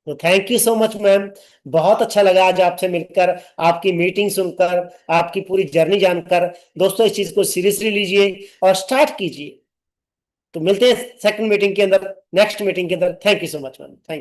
तो thank you so much ma'am, बहुत अच्छा लगा आज आपसे मिलकर, आपकी मीटिंग सुनकर, आपकी पूरी जर्नी जानकर। दोस्तों इस चीज को सीरियसली लीजिए और स्टार्ट कीजिए। तो मिलते हैं सेकंड मीटिंग के अंदर, नेक्स्ट मीटिंग के अंदर। Thank you so much ma'am, thank